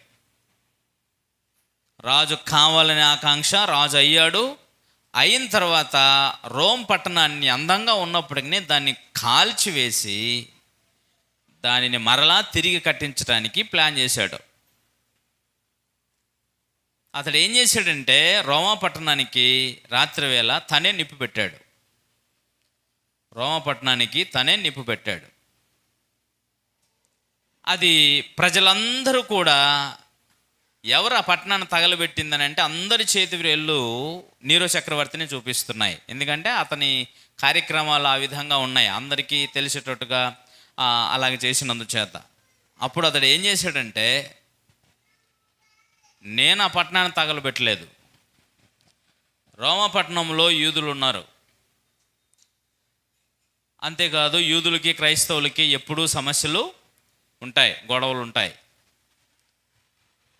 Speaker 1: రాజు కావాలనే ఆకాంక్ష, రాజు అయ్యాడు. అయిన తర్వాత రోమ్ పట్టణాన్ని అందంగా ఉన్నప్పటికీ దాన్ని కాల్చివేసి దానిని మరలా తిరిగి కట్టించడానికి ప్లాన్ చేశాడు. అతడు ఏం చేశాడంటే రోమా పట్టణానికి రాత్రివేళ తనే నిప్పు పెట్టాడు. రోమా పట్టణానికి తనే నిప్పు పెట్టాడు. అది ప్రజలందరూ కూడా ఎవరు ఆ పట్టణాన్ని తగలబెట్టిందని అంటే అందరి చేతి వేళ్ళు నీరో చక్రవర్తిని చూపిస్తున్నాయి. ఎందుకంటే అతని కార్యక్రమాలు ఆ విధంగా ఉన్నాయి, అందరికీ తెలిసేటట్టుగా అలాగే చేసినందుచేత. అప్పుడు అతడు ఏం చేశాడంటే, నేను ఆ పట్టణాన్ని తగలబెట్టలేదు, రోమపట్నంలో యూదులు ఉన్నారు, అంతేకాదు యూదులకి క్రైస్తవులకి ఎప్పుడూ సమస్యలు ఉంటాయి, గొడవలు ఉంటాయి.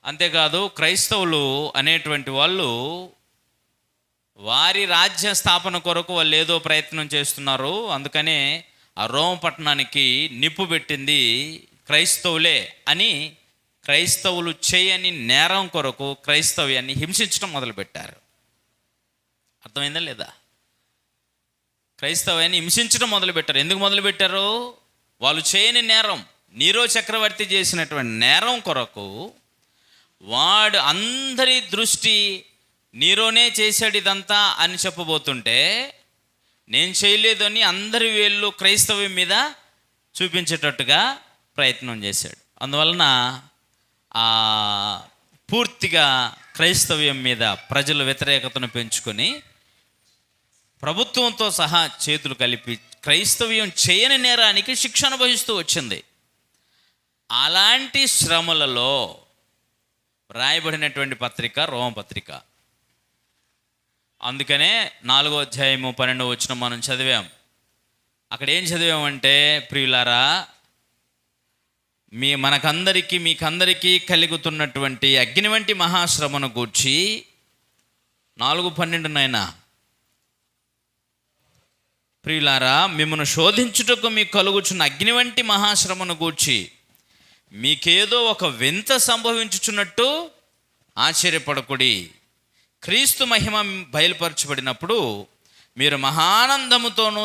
Speaker 1: అంతేకాదు క్రైస్తవులు అనేటువంటి వాళ్ళు వారి రాజ్య స్థాపన కొరకు వాళ్ళు ఏదో ప్రయత్నం చేస్తున్నారు. అందుకనే ఆ రోమ పట్టణానికి నిప్పు పెట్టింది క్రైస్తవులే అని క్రైస్తవులు చేయని నేరం కొరకు క్రైస్తవ్యాన్ని హింసించడం మొదలుపెట్టారు. అర్థమైందా లేదా? క్రైస్తవ్యాన్ని హింసించడం మొదలుపెట్టారు. ఎందుకు మొదలుపెట్టారు? వాళ్ళు చేయని నేరం, నీరో చక్రవర్తి చేసినటువంటి నేరం కొరకు వాడు అందరి దృష్టి నీరోనే చేశాడు ఇదంతా అని చెప్పబోతుంటే, నేను చేయలేదు అని అందరి వేళ్ళు క్రైస్తవ్యం మీద చూపించేటట్టుగా ప్రయత్నం చేశాడు. అందువలన పూర్తిగా క్రైస్తవ్యం మీద ప్రజల వ్యతిరేకతను పెంచుకొని ప్రభుత్వంతో సహా చేతులు కలిపి క్రైస్తవ్యం చేయని నేరానికి శిక్ష అనుభవిస్తూ వచ్చింది. అలాంటి శ్రమలలో రాయబడినటువంటి పత్రిక రోమపత్రిక. అందుకనే 4వ అధ్యాయము 12వ వచనం మనం చదివాం. అక్కడ ఏం చదివామంటే, ప్రియులారా, మీకందరికీ కలుగుతున్నటువంటి అగ్ని వంటి మహాశ్రమను గూర్చి 4:12 ప్రియులారా, మిమ్మల్ని శోధించుటకు మీకు కలుగుచున్న అగ్ని వంటి మహాశ్రమను గూర్చి మీకేదో ఒక వింత సంభవించుచున్నట్టు ఆశ్చర్యపడకుడి. క్రీస్తు మహిమ బయలుపరచబడినప్పుడు మీరు మహానందముతోనూ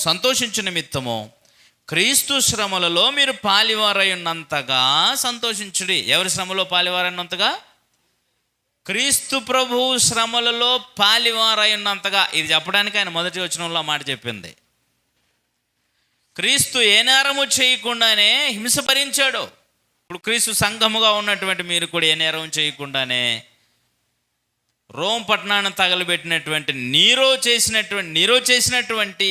Speaker 1: సంతోషించు నిమిత్తము క్రీస్తు శ్రమలలో మీరు పాలివారై ఉన్నంతగా సంతోషించుడి. ఎవరి శ్రమలో పాలివారైనంతగా? క్రీస్తు ప్రభు శ్రమలలో పాలివారై ఉన్నంతగా. ఇది చెప్పడానికి ఆయన మొదటి వచనంలో మాట చెప్పింది. క్రీస్తు ఏ నేరము చేయకుండానే హింస భరించాడు. ఇప్పుడు క్రీస్తు సంఘముగా ఉన్నటువంటి మీరు కూడా ఏ నేరం చేయకుండానే రోమ్ పట్టణాన్ని తగలబెట్టినటువంటి నీరో చేసినటువంటి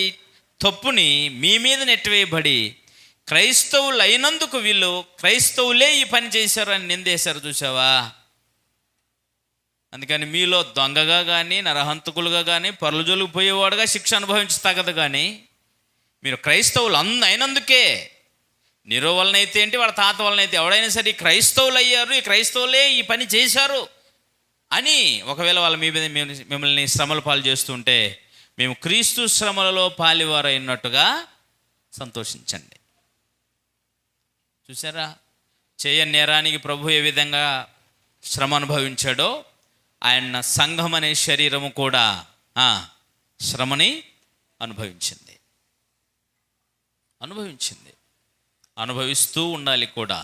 Speaker 1: తప్పుని మీ మీద నెట్టివేయబడి క్రైస్తవులు అయినందుకు వీళ్ళు క్రైస్తవులే ఈ పని చేశారు అని నిందేశారు. చూసావా? అందుకని మీలో దొంగగా కానీ నరహంతకులుగా కానీ పరులు పోయేవాడుగా శిక్ష అనుభవించతగదు. కానీ మీరు క్రైస్తవులు అయినందుకే, నీరో వలనైతే ఏంటి, వాళ్ళ తాత వలనైతే ఎవడైనా సరే క్రైస్తవులు అయ్యారు, ఈ క్రైస్తవులే ఈ పని చేశారు అని ఒకవేళ వాళ్ళ మిమ్మల్ని శ్రమల పాలు చేస్తుంటే, మేము క్రీస్తు శ్రమలలో పాలివారైనట్టుగా సంతోషించండి. చూసారా? చేయని నేరానికి ప్రభు ఏ విధంగా శ్రమ అనుభవించాడో, ఆయన సంఘం అనే శరీరము కూడా శ్రమని అనుభవించింది. అనుభవించింది, అనుభవిస్తూ ఉండాలి కూడా.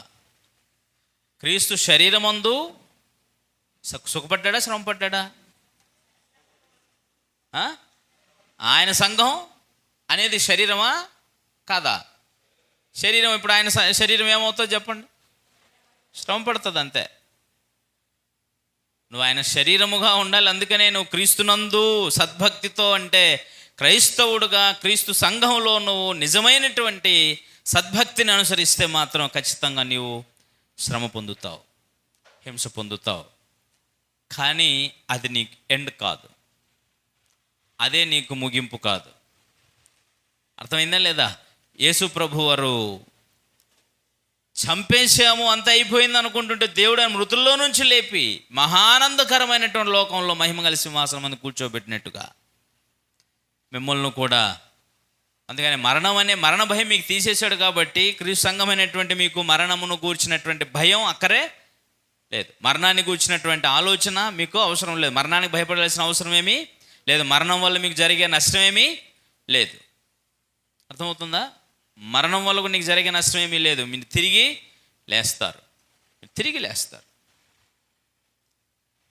Speaker 1: క్రీస్తు శరీరమందు సుఖపడ్డా, శ్రమపడ్డా? ఆయన సంఘం అనేది శరీరమా కాదా? శరీరం. ఇప్పుడు ఆయన శరీరం ఏమవుతుందో చెప్పండి? శ్రమ పడుతుంది అంతే. నువ్వు ఆయన శరీరముగా ఉండాలి. అందుకనే నువ్వు క్రీస్తునందు సద్భక్తితో, అంటే క్రైస్తవుడుగా క్రీస్తు సంఘంలో నువ్వు నిజమైనటువంటి సద్భక్తిని అనుసరిస్తే మాత్రం ఖచ్చితంగా నీవు శ్రమ పొందుతావు, హింస పొందుతావు. కానీ అది నీకు ఎండ్ కాదు, అదే నీకు ముగింపు కాదు. అర్థమైందా లేదా? యేసు ప్రభు వారు చంపేశాము, అంత అయిపోయింది అనుకుంటుంటే దేవుడు ఆయన మృతుల్లో నుంచి లేపి మహానందకరమైనటువంటి లోకంలో మహిమగల సింహాసనం మంది కూర్చోబెట్టినట్టుగా మిమ్మల్ని కూడా, అందుకని మరణ భయం మీకు తీసేశాడు. కాబట్టి క్రీస్తు సంఘమైనటువంటి మీకు మరణమును గూర్చినటువంటి భయం అక్కరే లేదు, మరణాన్ని గూర్చినటువంటి ఆలోచన మీకు అవసరం లేదు, మరణానికి భయపడాల్సిన అవసరం ఏమీ లేదు, మరణం వల్ల మీకు జరిగే నష్టమేమీ లేదు. అర్థమవుతుందా? మరణం వల్ల నీకు జరిగే నష్టం ఏమీ లేదు. మీరు తిరిగి లేస్తారు.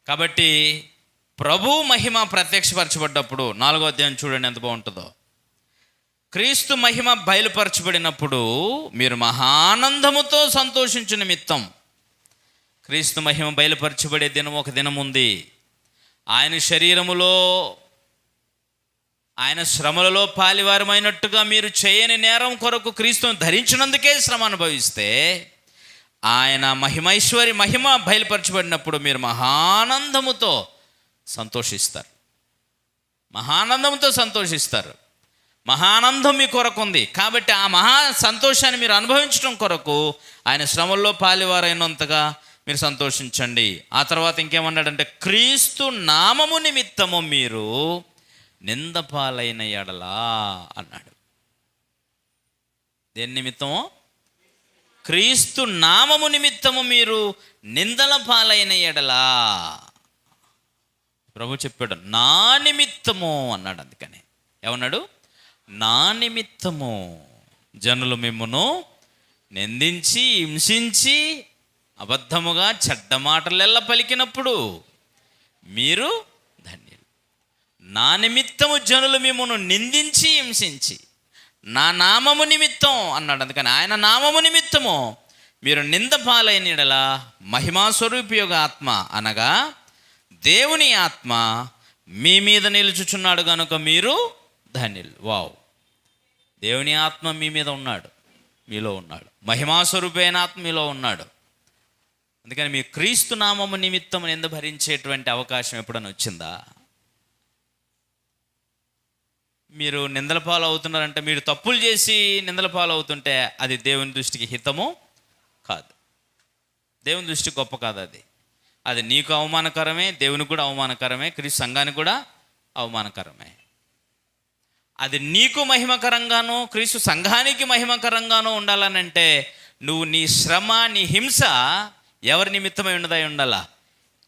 Speaker 1: కాబట్టి ప్రభు మహిమ ప్రత్యక్షపరచబడ్డప్పుడు 4వ అధ్యాయం చూడండి ఎంత బాగుంటుందో. క్రీస్తు మహిమ బయలుపరచబడినప్పుడు మీరు మహానందముతో సంతోషించు నిమిత్తం. క్రీస్తు మహిమ బయలుపరచబడే దినం ఒక దినం ఉంది. ఆయన శరీరములో, ఆయన శ్రమలలో పాలివారమైనట్టుగా మీరు చేయని నేరం కొరకు క్రీస్తును ధరించినందుకే శ్రమ అనుభవిస్తే, ఆయన మహిమ బయలుపరచబడినప్పుడు మీరు మహానందముతో సంతోషిస్తారు. మహానందం మీ కొరకు ఉంది. కాబట్టి ఆ మహా సంతోషాన్ని మీరు అనుభవించడం కొరకు ఆయన శ్రమల్లో పాలివారైనంతగా మీరు సంతోషించండి. ఆ తర్వాత ఇంకేమన్నాడంటే, క్రీస్తు నామము నిమిత్తము మీరు నిందపాలైన ఎడలా అన్నాడు. దేని నిమిత్తము? క్రీస్తు నామము నిమిత్తము మీరు నిందల పాలైన ఎడలా. ప్రభు చెప్పాడు నా నిమిత్తము అన్నాడు. అందుకని ఏమన్నాడు? నా నిమిత్తము జనులు మిమ్మును నిందించి, హింసించి, అబద్ధముగా చెడ్డ మాటలెల్ల పలికినప్పుడు మీరు ధన్యులు. నా నిమిత్తము జనులు మిమ్మును నిందించి, హింసించి, నా నామము నిమిత్తం అన్నాడు. అందుకని ఆయన నామము నిమిత్తము మీరు నింద పాలైన యెడల మహిమాస్వరూపియోగ ఆత్మ అనగా దేవుని ఆత్మ మీ మీద నిలుచుచున్నాడు కనుక మీరు ధన్యులు. వావ్! దేవుని ఆత్మ మీ మీద ఉన్నాడు, మీలో ఉన్నాడు. మహిమాస్వరూపైన ఆత్మ మీలో ఉన్నాడు. అందుకని మీ క్రీస్తు నామము నిమిత్తం నింద భరించేటువంటి అవకాశం ఎప్పుడైనా వచ్చిందా? మీరు నిందల పాలు అవుతున్నారంటే, మీరు తప్పులు చేసి నిందల పాలు అవుతుంటే అది దేవుని దృష్టికి హితము కాదు, దేవుని దృష్టి గొప్ప కాదు. అది నీకు అవమానకరమే, దేవునికి కూడా అవమానకరమే, క్రీస్తు సంఘానికి కూడా అవమానకరమే. అది నీకు మహిమకరంగానో క్రీస్తు సంఘానికి మహిమకరంగానో ఉండాలనంటే నువ్వు నీ శ్రమ, నీ హింస ఎవరి నిమిత్తమై ఉన్నదై ఉండాలా?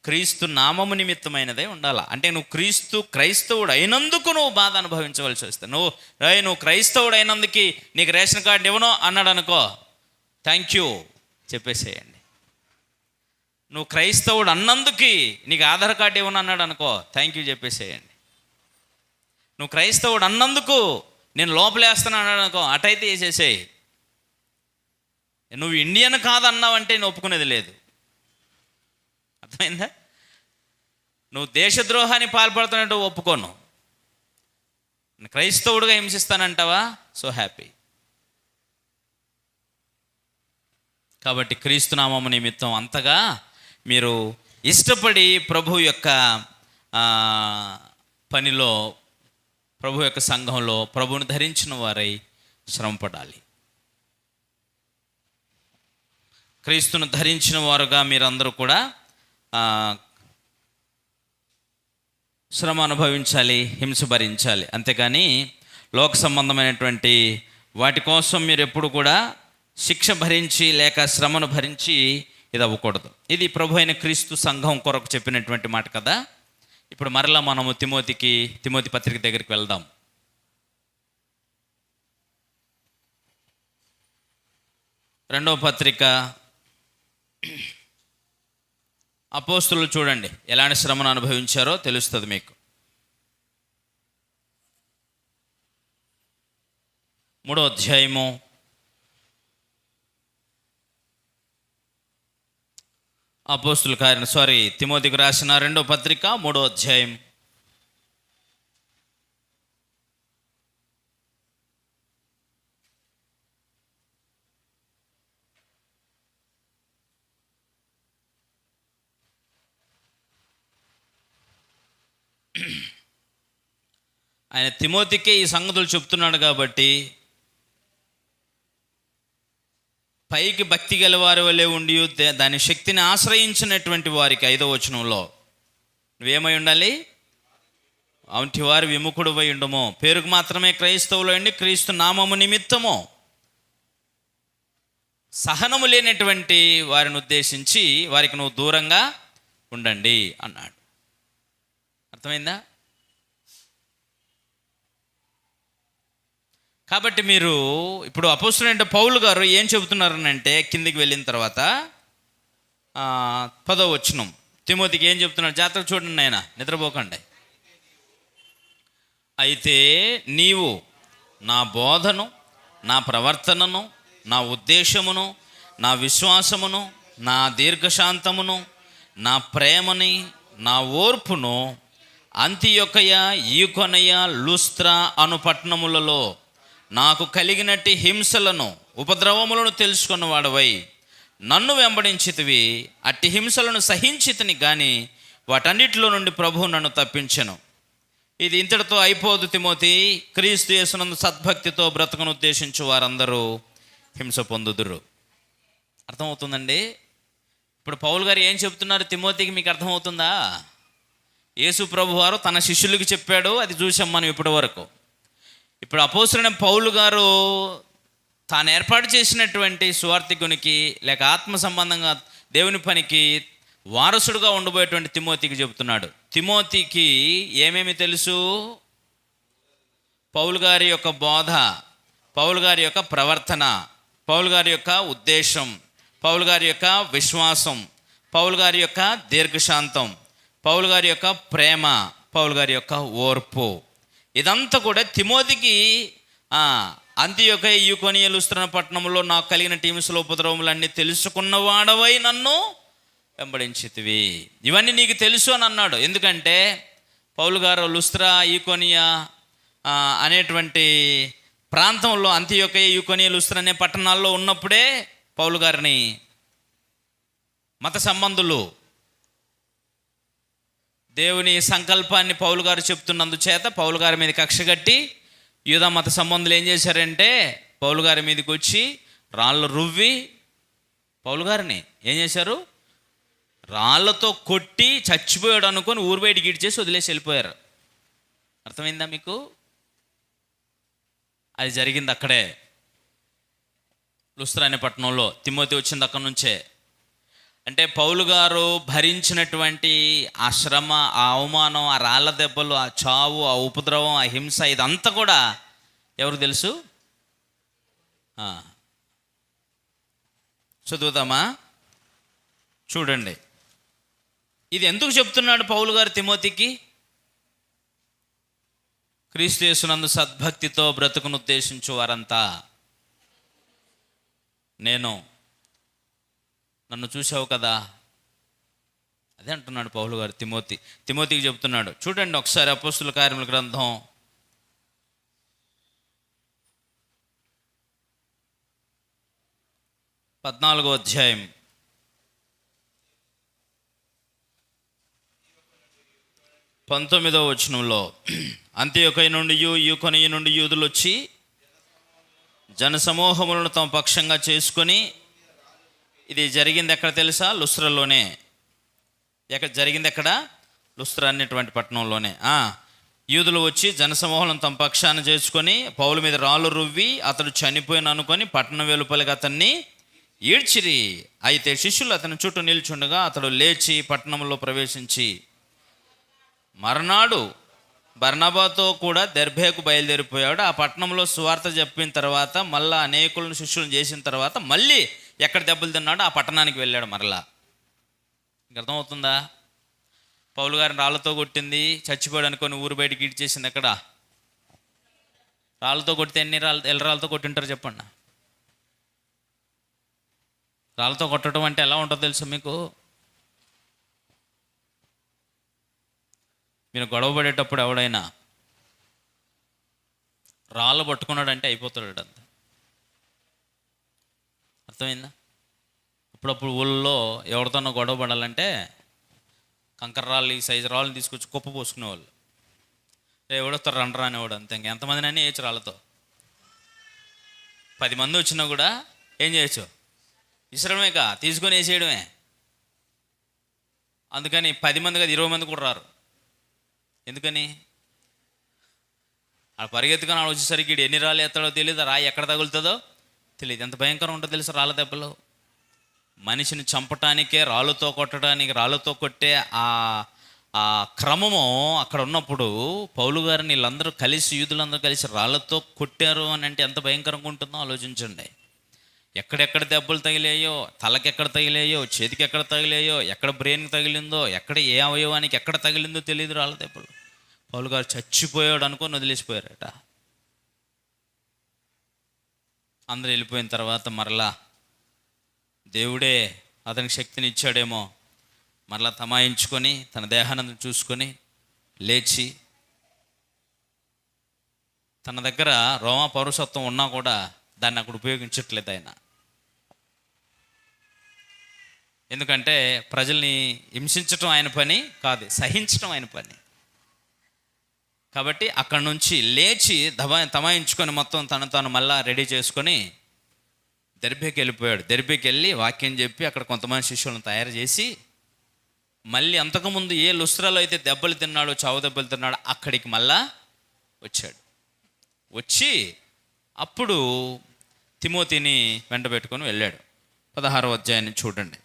Speaker 1: క్రీస్తు నామము నిమిత్తమైనదై ఉండాలా. అంటే నువ్వు క్రైస్తవుడు అయినందుకు నువ్వు బాధ అనుభవించవలసి వస్తే, నువ్వు క్రైస్తవుడు అయినందుకు నీకు రేషన్ కార్డు ఇవ్వను అన్నాడు అనుకో, థ్యాంక్ యూ చెప్పేసేయండి. నువ్వు క్రైస్తవుడు అన్నందుకు నీకు ఆధార్ కార్డు ఇవ్వను అన్నాడు అనుకో, థ్యాంక్ యూ చెప్పేసేయండి. నువ్వు క్రైస్తవుడు అన్నందుకు నేను లోపలేస్తాను అన్నాడు అనుకో, అటైతే వేసేసేయి. నువ్వు ఇండియన్ కాదన్నావంటే నేను ఒప్పుకునేది లేదు. అర్థమైందా? నువ్వు దేశద్రోహాన్ని పాల్పడుతున్నట్టు ఒప్పుకోను. క్రైస్తవుడుగా హింసిస్తానంటావా? So happy. కాబట్టి క్రీస్తునామము నిమిత్తం అంతగా మీరు ఇష్టపడి ప్రభు యొక్క పనిలో, ప్రభు యొక్క సంఘంలో ప్రభువుని ధరించిన వారై శ్రమపడాలి. క్రీస్తును ధరించిన వారుగా మీరందరూ కూడా శ్రమ అనుభవించాలి, హింస భరించాలి. అంతేకాని లోక సంబంధమైనటువంటి వాటి కోసం మీరు ఎప్పుడు కూడా శిక్ష భరించి లేక శ్రమను భరించి ఇది అవ్వకూడదు. ఇది ప్రభు అయిన క్రీస్తు సంఘం కొరకు చెప్పినటువంటి మాట కదా. ఇప్పుడు మరలా మనము తిమోతి పత్రిక దగ్గరికి వెళ్దాం. రెండవ పత్రిక అపోస్తులు చూడండి ఎలాంటి శ్రమను అనుభవించారో తెలుస్తుంది మీకు. 3వ అధ్యాయము అపోస్తుల కార్యం తిమోతికి రాసిన 2వ పత్రిక 3వ అధ్యాయం ఆయన తిమోతికే ఈ సంగతులు చెప్తున్నాడు కాబట్టి పైకి భక్తి గల వారి వలె ఉండి దాని శక్తిని ఆశ్రయించినటువంటి వారికి 5వ వచనంలో నువ్వేమై ఉండాలి? అవంటి వారి విముఖుడు వై ఉండము, పేరుకు మాత్రమే క్రైస్తవులు అండి, క్రీస్తు నామము నిమిత్తము సహనము లేనటువంటి వారిని ఉద్దేశించి వారికి నువ్వు దూరంగా ఉండండి అన్నాడు. అర్థమైందా? కాబట్టి మీరు ఇప్పుడు అపోస్తలుడైన పౌలు గారు ఏం చెబుతున్నారనంటే కిందికి వెళ్ళిన తర్వాత 10వ వచనం తిమోతికి ఏం చెప్తున్నాడు? జాతర చూడండి, ఆయన నిద్రపోకండి. అయితే నీవు నా బోధను, నా ప్రవర్తనను, నా ఉద్దేశమును, నా విశ్వాసమును, నా దీర్ఘశాంతమును, నా ప్రేమని, నా ఓర్పును అంతియొకయ, ఈకొనయ, లుస్త్రా అను పట్టణములలో నాకు కలిగినట్టి హింసలను, ఉపద్రవములను తెలుసుకున్న వాడవై నన్ను వెంబడించితివి. అట్టి హింసలను సహించితిని కానీ వాటన్నిటిలో నుండి ప్రభువు నన్ను తప్పించెను. ఇది ఇంతటితో అయిపోదు తిమోతి, క్రీస్తు యేసునందు సద్భక్తితో బ్రతుకును ఉద్దేశించు వారందరూ హింస పొందుదురు. అర్థమవుతుందండి? ఇప్పుడు పౌలు గారు ఏం చెప్తున్నారు తిమోతికి, మీకు అర్థమవుతుందా? యేసు ప్రభు వారు తన శిష్యులకు చెప్పాడు, అది చూసాం మనం ఇప్పటి వరకు. ఇప్పుడు అపోస్తలుడైన పౌలు గారు తాను ఏర్పాటు చేసినటువంటి సువార్థికునికి లేక ఆత్మ సంబంధంగా దేవుని పనికి వారసుడుగా ఉండబోయేటువంటి తిమోతికి చెబుతున్నాడు. తిమోతికి ఏమేమి తెలుసు? పౌలు గారి యొక్క బోధ, పౌలు గారి యొక్క ప్రవర్తన, పౌలు గారి యొక్క ఉద్దేశం, పౌలు గారి యొక్క విశ్వాసం, పౌలు గారి యొక్క దీర్ఘశాంతం, పౌలు గారి యొక్క ప్రేమ, పౌలు గారి యొక్క ఓర్పు, ఇదంతా కూడా తిమోతికి అంతియొకయ, ఈకొనియ, లుస్త్ర పట్టణంలో నాకు కలిగిన హింసల ఉపద్రవములన్నీ తెలుసుకున్నవాడవై నన్ను వెంబడించితివి. ఇవన్నీ నీకు తెలుసు అని అన్నాడు. ఎందుకంటే పౌలు గారు లుస్త్రా, ఈకొనియ అనేటువంటి ప్రాంతంలో అంతియొకయ, ఈకొనియ, లుస్త్ర అనే పట్టణాల్లో ఉన్నప్పుడే పౌలు గారిని మత సంబంధులు దేవుని సంకల్పాన్ని పౌలు గారు చెప్తున్నందుచేత పౌలు గారి మీద కక్షగట్టి యూదా మత సంబంధులు ఏం చేశారంటే పౌలు గారి మీదకి వచ్చి రాళ్ళు రువ్వి పౌలు గారిని ఏం చేశారు? రాళ్ళతో కొట్టి చచ్చిపోయాడు అనుకొని ఊరు బయటికి ఇడ్చేసి వదిలేసి వెళ్ళిపోయారు. అర్థమైందా మీకు? అది జరిగింది అక్కడే, లుస్త్రా అనే పట్టణంలో. తిమోతి వచ్చింది అక్కడి నుంచే. అంటే పౌలు గారు భరించినటువంటి ఆ శ్రమ, ఆ అవమానం, ఆ రాళ్ళ దెబ్బలు, ఆ చావు, ఆ ఉపద్రవం, ఆ హింస, ఇదంతా కూడా ఎవరికి తెలుసు? చదువుదామా? చూడండి, ఇది ఎందుకు చెప్తున్నాడు పౌలు గారు తిమోతికి? క్రీస్తు యేసునందు సద్భక్తితో బ్రతుకును ఉద్దేశించు వారంతా నన్ను చూసావు కదా, అదే అంటున్నాడు పౌలు గారు తిమోతికి చెప్తున్నాడు. చూడండి ఒకసారి అపోస్తుల కార్యముల గ్రంథం 14వ అధ్యాయం 19వ వచనంలో అంతియొకయ నుండి, ఈకొనియ నుండి యూదులు వచ్చి జనసమూహములను తమ పక్షంగా చేసుకొని, ఇది జరిగింది ఎక్కడ తెలుసా? లుస్త్రలోనే. జరిగింది ఎక్కడ? లుస్త్ర అనేటువంటి పట్టణంలోనే. యూదులు వచ్చి జనసమూహం తమ పక్షాన్ని చేసుకొని పౌలు మీద రాళ్ళు రువ్వి అతడు చనిపోయిన అనుకొని పట్టణం వెలుపలికి అతన్ని ఈడ్చిరి. అయితే శిష్యులు అతని చుట్టూ నిల్చుండగా అతడు లేచి పట్టణంలో ప్రవేశించి మర్నాడు బర్నబాతో కూడా దెర్బేకు బయలుదేరిపోయాడు. ఆ పట్టణంలో సువార్త చెప్పిన తర్వాత మళ్ళీ అనేకులను శిష్యులను చేసిన తర్వాత మళ్ళీ ఎక్కడ దెబ్బలు తిన్నాడో ఆ పట్టణానికి వెళ్ళాడు మరలా. ఇంక అర్థమవుతుందా? పౌలు గారిని రాళ్ళతో కొట్టింది, చచ్చిపోయాడు అనుకొని ఊరు బయటికి ఇడ్చేసింది. ఎక్కడ రాళ్ళతో కొడితే ఎన్ని రాళ్ళతో కొట్టింటారు చెప్పండి. రాళ్ళతో కొట్టడం అంటే ఎలా ఉంటుందో తెలుసు మీకు? మీరు గొడవ పడేటప్పుడు ఎవడైనా రాళ్ళు పట్టుకున్నాడు అంటే అయిపోతాడు అంత. అర్థమైందా? అప్పుడప్పుడు ఊళ్ళో ఎవరితోనో గొడవ పడాలంటే కంకర రాళ్ళు, ఈ సైజు రాళ్ళని తీసుకొచ్చి కుప్ప పోసుకునేవాళ్ళు. ఎవడొస్తారు రండ్రా అనేవాడు. అంతే. ఎంతమందిని అని వేయచ్చు రాళ్ళతో. 10 మంది వచ్చినా కూడా ఏం చేయొచ్చు? విసరడమే తీసుకొని వేసేయడమే. అందుకని 10 మంది కాదు 20 మంది కూడా రారు. ఎందుకని? ఆ పరిగెత్తుకొని వచ్చేసరికి ఎన్ని రాళ్ళు ఎత్తాడో తెలియదు, రాయి ఎక్కడ తగులుతుందో తెలియదు. ఎంత భయంకరం ఉంటుందో తెలుసు రాళ్ళ దెబ్బలు. మనిషిని చంపటానికే రాళ్ళతో కొట్టడానికి, రాళ్ళతో కొట్టే ఆ క్రమము అక్కడ ఉన్నప్పుడు పౌలు గారిని వీళ్ళందరూ కలిసి, యూదులందరూ కలిసి రాళ్ళతో కొట్టారు అని అంటే ఎంత భయంకరంగా ఉంటుందో ఆలోచించండి. ఎక్కడెక్కడ దెబ్బలు తగిలాయో, తలకెక్కడ తగిలాయో, చేతికి ఎక్కడ తగిలాయో, ఎక్కడ బ్రెయిన్కి తగిలిందో, ఎక్కడ ఏ అవయవానికి ఎక్కడ తగిలిందో తెలియదు రాళ్ళ దెబ్బలు. పౌలు గారు చచ్చిపోయాడు అనుకొని వదిలేసిపోయారట. అందరూ వెళ్ళిపోయిన తర్వాత మరలా దేవుడే అతనికి శక్తిని ఇచ్చాడేమో, మరలా తమాయించుకొని తన దేహాన్ని చూసుకొని లేచి, తన దగ్గర రోమా పౌరసత్వం ఉన్నా కూడా దాన్ని అక్కడ ఉపయోగించట్లేదు ఆయన. ఎందుకంటే ప్రజల్ని హింసించటం ఆయన పని కాదు, సహించటం ఆయన పని. కాబట్టి అక్కడ నుంచి లేచి తమాయించుకొని మొత్తం తాను మళ్ళా రెడీ చేసుకొని దెర్బేకి వెళ్ళిపోయాడు. దెర్బేకి వెళ్ళి వాక్యం చెప్పి అక్కడ కొంతమంది శిష్యులను తయారు చేసి మళ్ళీ అంతకుముందు ఏ లుస్త్రాలో అయితే దెబ్బలు తిన్నాడో, చావు దెబ్బలు తిన్నాడో అక్కడికి మళ్ళా వచ్చాడు. వచ్చి అప్పుడు తిమోతిని వెంట పెట్టుకొని వెళ్ళాడు. 16వ అధ్యాయాన్ని చూడండి.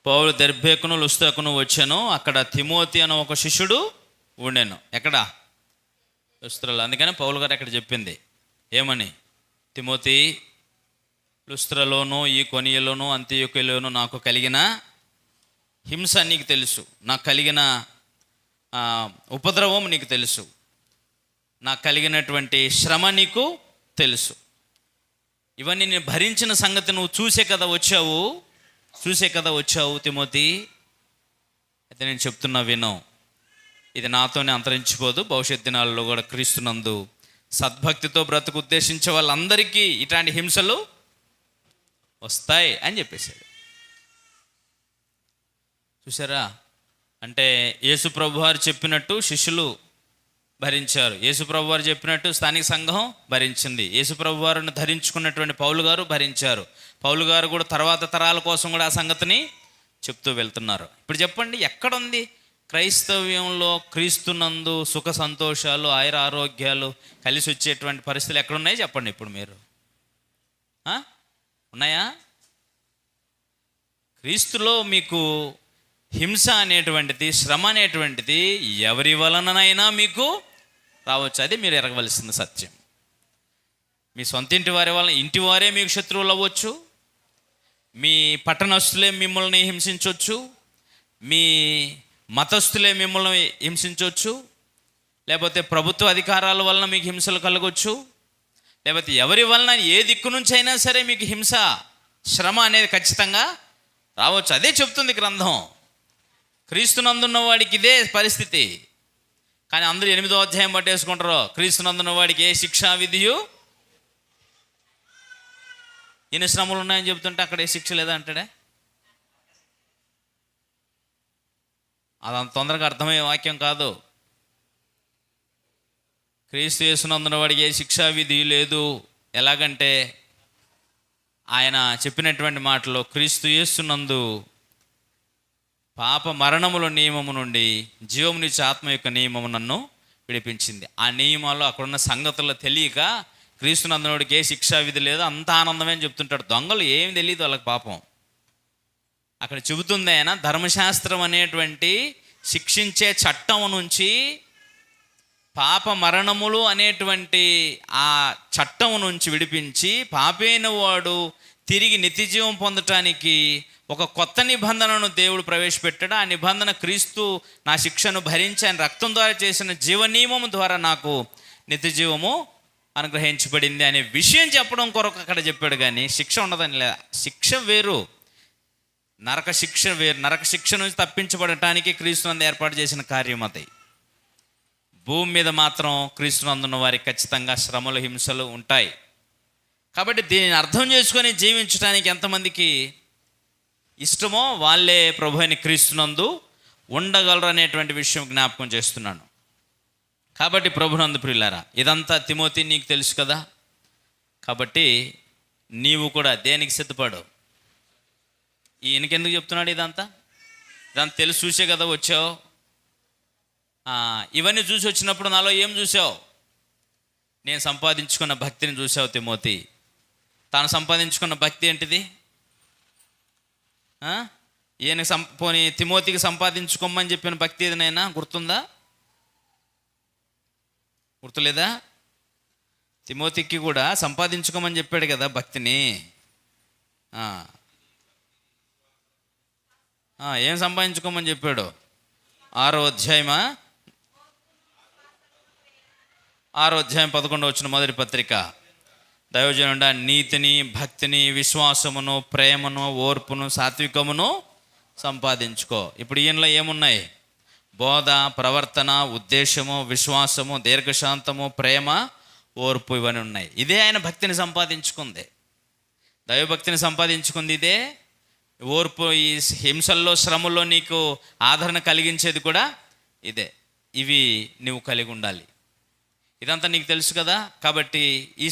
Speaker 1: పౌలు దెర్బేకును లుస్త్రాకును వచ్చాను. అక్కడ తిమోతి అనే ఒక శిష్యుడు ఉండేను. ఎక్కడ? లుస్త్రాలో. అందుకని పౌలు గారు అక్కడ చెప్పింది ఏమని? తిమోతి, లుస్త్రలోను, ఈ కొనియలోను, అంతియోక్యలోను నాకు కలిగిన హింస నీకు తెలుసు, నాకు కలిగిన ఉపద్రవం నీకు తెలుసు, నాకు కలిగినటువంటి శ్రమ నీకు తెలుసు. ఇవన్నీ నేను భరించిన సంగతి నువ్వు చూసే కదా వచ్చావు తిమోతి. అయితే నేను చెప్తున్నా విను, ఇది నాతోనే అంతరించిపోదు. భవిష్యత్ దినాల్లో కూడా క్రీస్తునందు సద్భక్తితో బ్రతుకు ఉద్దేశించే వాళ్ళందరికీ ఇట్లాంటి హింసలు వస్తాయి అని చెప్పేశాడు. చూసారా? అంటే యేసు ప్రభువారు చెప్పినట్టు శిష్యులు భరించారు, యేసు ప్రభువారు చెప్పినట్టు స్థానిక సంఘం భరించింది, యేసు ప్రభువారిని ధరించుకున్నటువంటి పౌలు గారు భరించారు. పౌలు గారు కూడా తర్వాత తరాల కోసం కూడా ఆ సంగతిని చెప్తూ వెళ్తున్నారు. ఇప్పుడు చెప్పండి, ఎక్కడుంది క్రైస్తవ్యంలో క్రీస్తునందు సుఖ సంతోషాలు, ఆయుర ఆరోగ్యాలు కలిసి వచ్చేటువంటి పరిస్థితులు ఎక్కడున్నాయి చెప్పండి ఇప్పుడు మీరు? ఉన్నాయా? క్రీస్తులో మీకు హింస అనేటువంటిది, శ్రమ అనేటువంటిది ఎవరి వలననైనా మీకు రావచ్చు. అది మీరు ఎరగవలసిన సత్యం. మీ సొంత ఇంటి వారి వలన, ఇంటి వారే మీకు శత్రువులు అవ్వచ్చు, మీ పట్టణస్తులే మిమ్మల్ని హింసించవచ్చు, మీ మతస్థులే మిమ్మల్ని హింసించవచ్చు, లేకపోతే ప్రభుత్వ అధికారాల వలన మీకు హింసలు కలగవచ్చు, లేకపోతే ఎవరి వలన ఏ దిక్కు నుంచి అయినా సరే మీకు హింస, శ్రమ అనేది ఖచ్చితంగా రావచ్చు. అదే చెప్తుంది గ్రంథం. క్రీస్తునందున్న వాడికి ఇదే పరిస్థితి. కానీ అందరూ 8వ అధ్యాయం పట్టేసుకుంటారు. క్రీస్తునందున్న వాడికి ఏ శిక్షా విధియు, ఎన్ని శ్రమలు ఉన్నాయని చెప్తుంటే అక్కడ ఏ శిక్ష లేదా అంటాడే. అది అంత తొందరగా అర్థమయ్యే వాక్యం కాదు. క్రీస్తు యేసునందున్న వాడికి ఏ శిక్షా విధి లేదు. ఎలాగంటే ఆయన చెప్పినటువంటి మాటలో క్రీస్తు యేసునందు పాప మరణముల నియమము నుండి జీవమునిచ్చే ఆత్మ యొక్క నియమము నన్ను విడిపించింది. ఆ నియమాలు అక్కడున్న సంగతుల్లో తెలియక క్రీస్తునందునోడికి ఏ శిక్షా విధి లేదు, అంత ఆనందమే అని చెప్తుంటాడు. దొంగలు ఏమి తెలియదు వాళ్ళకి పాపం. అక్కడ చెబుతుంది ఆయన, ధర్మశాస్త్రం అనేటువంటి శిక్షించే చట్టం నుంచి, పాప మరణములు అనేటువంటి ఆ చట్టం నుంచి విడిపించి, పాపైన వాడు తిరిగి నిత్యజీవం పొందటానికి ఒక కొత్త నిబంధనను దేవుడు ప్రవేశపెట్టాడు. ఆ నిబంధన క్రీస్తు నా శిక్షను భరించి ఆయన రక్తం ద్వారా చేసిన జీవనియమం ద్వారా నాకు నిత్యజీవము అనుగ్రహించబడింది అనే విషయం చెప్పడం కొరకు అక్కడ చెప్పాడు. కానీ శిక్ష ఉండదని లేదా. శిక్ష వేరు, నరక శిక్ష వేరు. నరక శిక్ష నుంచి తప్పించబడటానికి క్రీస్తునందు ఏర్పాటు చేసిన కార్యం అది. భూమి మీద మాత్రం క్రీస్తునందున్న వారికి ఖచ్చితంగా శ్రమలు, హింసలు ఉంటాయి. కాబట్టి దీనిని అర్థం చేసుకొని జీవించడానికి ఎంతమందికి ఇష్టమో వాళ్ళే ప్రభు అయిన క్రీస్తునందు ఉండగలరు అనేటువంటి విషయం జ్ఞాపకం చేస్తున్నాను. కాబట్టి ప్రభునందు ప్రియులారా, ఇదంతా తిమోతి నీకు తెలుసు కదా. కాబట్టి నీవు కూడా దేనికి సిద్ధపడు. ఈయనకెందుకు చెప్తున్నాడు ఇదంతా తెలుసు, చూసే కదా వచ్చావు. ఇవన్నీ చూసి వచ్చినప్పుడు నాలో ఏం చూసావు? నేను సంపాదించుకున్న భక్తిని చూసావు తిమోతి. తాను సంపాదించుకున్న భక్తి ఏంటిది? ఈయన పోనీ తిమోతికి సంపాదించుకోమని చెప్పిన భక్తి ఏదైనా గుర్తుందా? గుర్తులేదా? తిమోతికి కూడా సంపాదించుకోమని చెప్పాడు కదా భక్తిని. ఏం సంపాదించుకోమని చెప్పాడు? 6వ అధ్యాయమా? 6వ అధ్యాయం 11వ వచనం, మొదటి పత్రిక. దైవజనుడా, నీతిని, భక్తిని, విశ్వాసమును, ప్రేమను, ఓర్పును, సాత్వికమును సంపాదించుకో. ఇప్పుడు ఈయనలో ఏమున్నాయి? బోధ, ప్రవర్తన, ఉద్దేశము, విశ్వాసము, దీర్ఘశాంతము, ప్రేమ, ఓర్పు, ఇవన్నీ ఉన్నాయి. ఇదే ఆయన భక్తిని సంపాదించుకుంది. దైవభక్తిని సంపాదించుకుంది ఇదే. ఓర్పు, ఈ హింసల్లో, శ్రమల్లో నీకు ఆదరణ కలిగించేది కూడా ఇదే. ఇవి నువ్వు కలిగి ఉండాలి. ఇదంతా నీకు తెలుసు కదా. కాబట్టి ఈ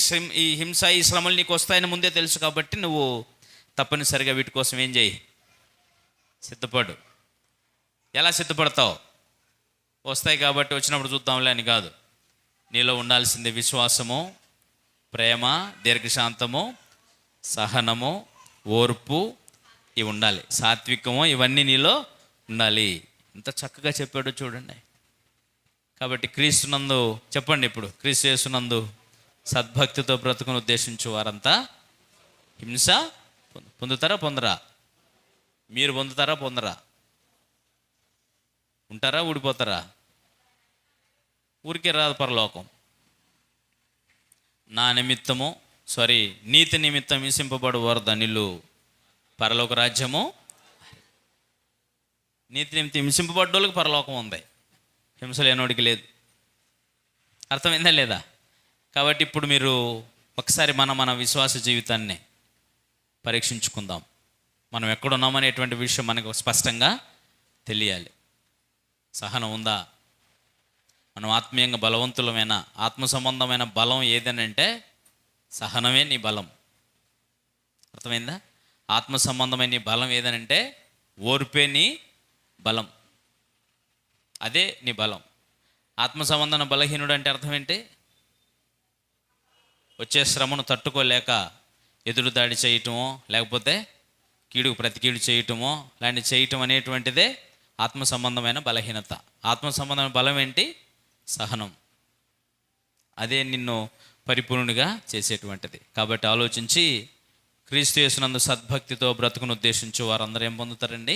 Speaker 1: హింస, ఈ శ్రమలు నీకు వస్తాయని ముందే తెలుసు. కాబట్టి నువ్వు తప్పనిసరిగా వీటి కోసం ఏం చేయి? సిద్ధపడు. ఎలా సిద్ధపడతావు? వస్తాయి కాబట్టి వచ్చినప్పుడు చూద్దాంలే అని కాదు. నీలో ఉండాల్సింది విశ్వాసము, ప్రేమ, దీర్ఘశాంతము, సహనము, ఓర్పు, ఇవి ఉండాలి. సాత్వికము, ఇవన్నీ నీలో ఉండాలి. ఇంత చక్కగా చెప్పాడు చూడండి. కాబట్టి క్రీస్తునందు చెప్పండి, ఇప్పుడు క్రీస్తు యేసునందు సద్భక్తితో బ్రతుకును ఉద్దేశించు వారంతా హింస పొందుతారా పొందరా? మీరు పొందుతారా పొందరా? ఉంటారా ఊడిపోతారా? ఊరికే రాదు పరలోకం. నా నిమిత్తము నీతి నిమిత్తం హింసింపబడు వారు ధన్యులు, పరలోక రాజ్యము. నీతి నిమిత్తం హింసింపబడ్డోళ్ళకి పరలోకం ఉంది, హింస లేనోడికి లేదు. అర్థమైందా లేదా? కాబట్టి ఇప్పుడు మీరు ఒకసారి మన విశ్వాస జీవితాన్ని పరీక్షించుకుందాం. మనం ఎక్కడున్నామనేటువంటి విషయం మనకు స్పష్టంగా తెలియాలి. సహనం ఉందా? మనం ఆత్మీయంగా బలవంతులమైన, ఆత్మ సంబంధమైన బలం ఏదనంటే సహనమే నీ బలం. అర్థమైందా? ఆత్మ సంబంధమైన నీ బలం ఏదనంటే ఓర్పే నీ బలం, అదే నీ బలం. ఆత్మ సంబంధన బలహీనుడు అంటే అర్థం ఏంటి? వచ్చే శ్రమను తట్టుకోలేక ఎదురుదాడి చేయటమో, లేకపోతే కీడుకు ప్రతి కీడు చేయటమో, లాంటి చేయటం అనేటువంటిదే ఆత్మ సంబంధమైన బలహీనత. ఆత్మ సంబంధమైన బలం ఏంటి? సహనం. అదే నిన్ను పరిపూర్ణునిగా చేసేటువంటిది. కాబట్టి ఆలోచించి, క్రీస్తు యేసునందు సద్భక్తితో బ్రతుకును ఉద్దేశించు వారందరూ ఏం పొందుతారండి?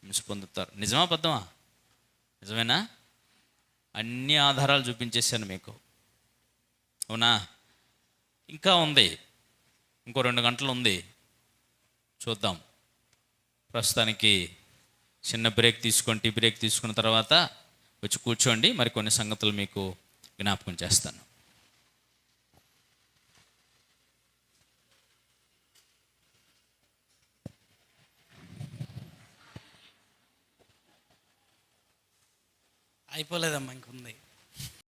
Speaker 1: హింస పొందుతారు. నిజమా అబద్ధమా? నిజమేనా? అన్ని ఆధారాలు చూపించేశాను మీకు, అవునా? ఇంకా ఉంది, ఇంకో 2 గంటలు ఉంది, చూద్దాం. ప్రస్తుతానికి చిన్న బ్రేక్ తీసుకోండి. టీ బ్రేక్ తీసుకున్న తర్వాత వచ్చి కూర్చోండి. మరి కొన్ని సంగతులు మీకు జ్ఞాపకం చేస్తాను.
Speaker 2: అయిపోలేదమ్మా, ఇంకుంది.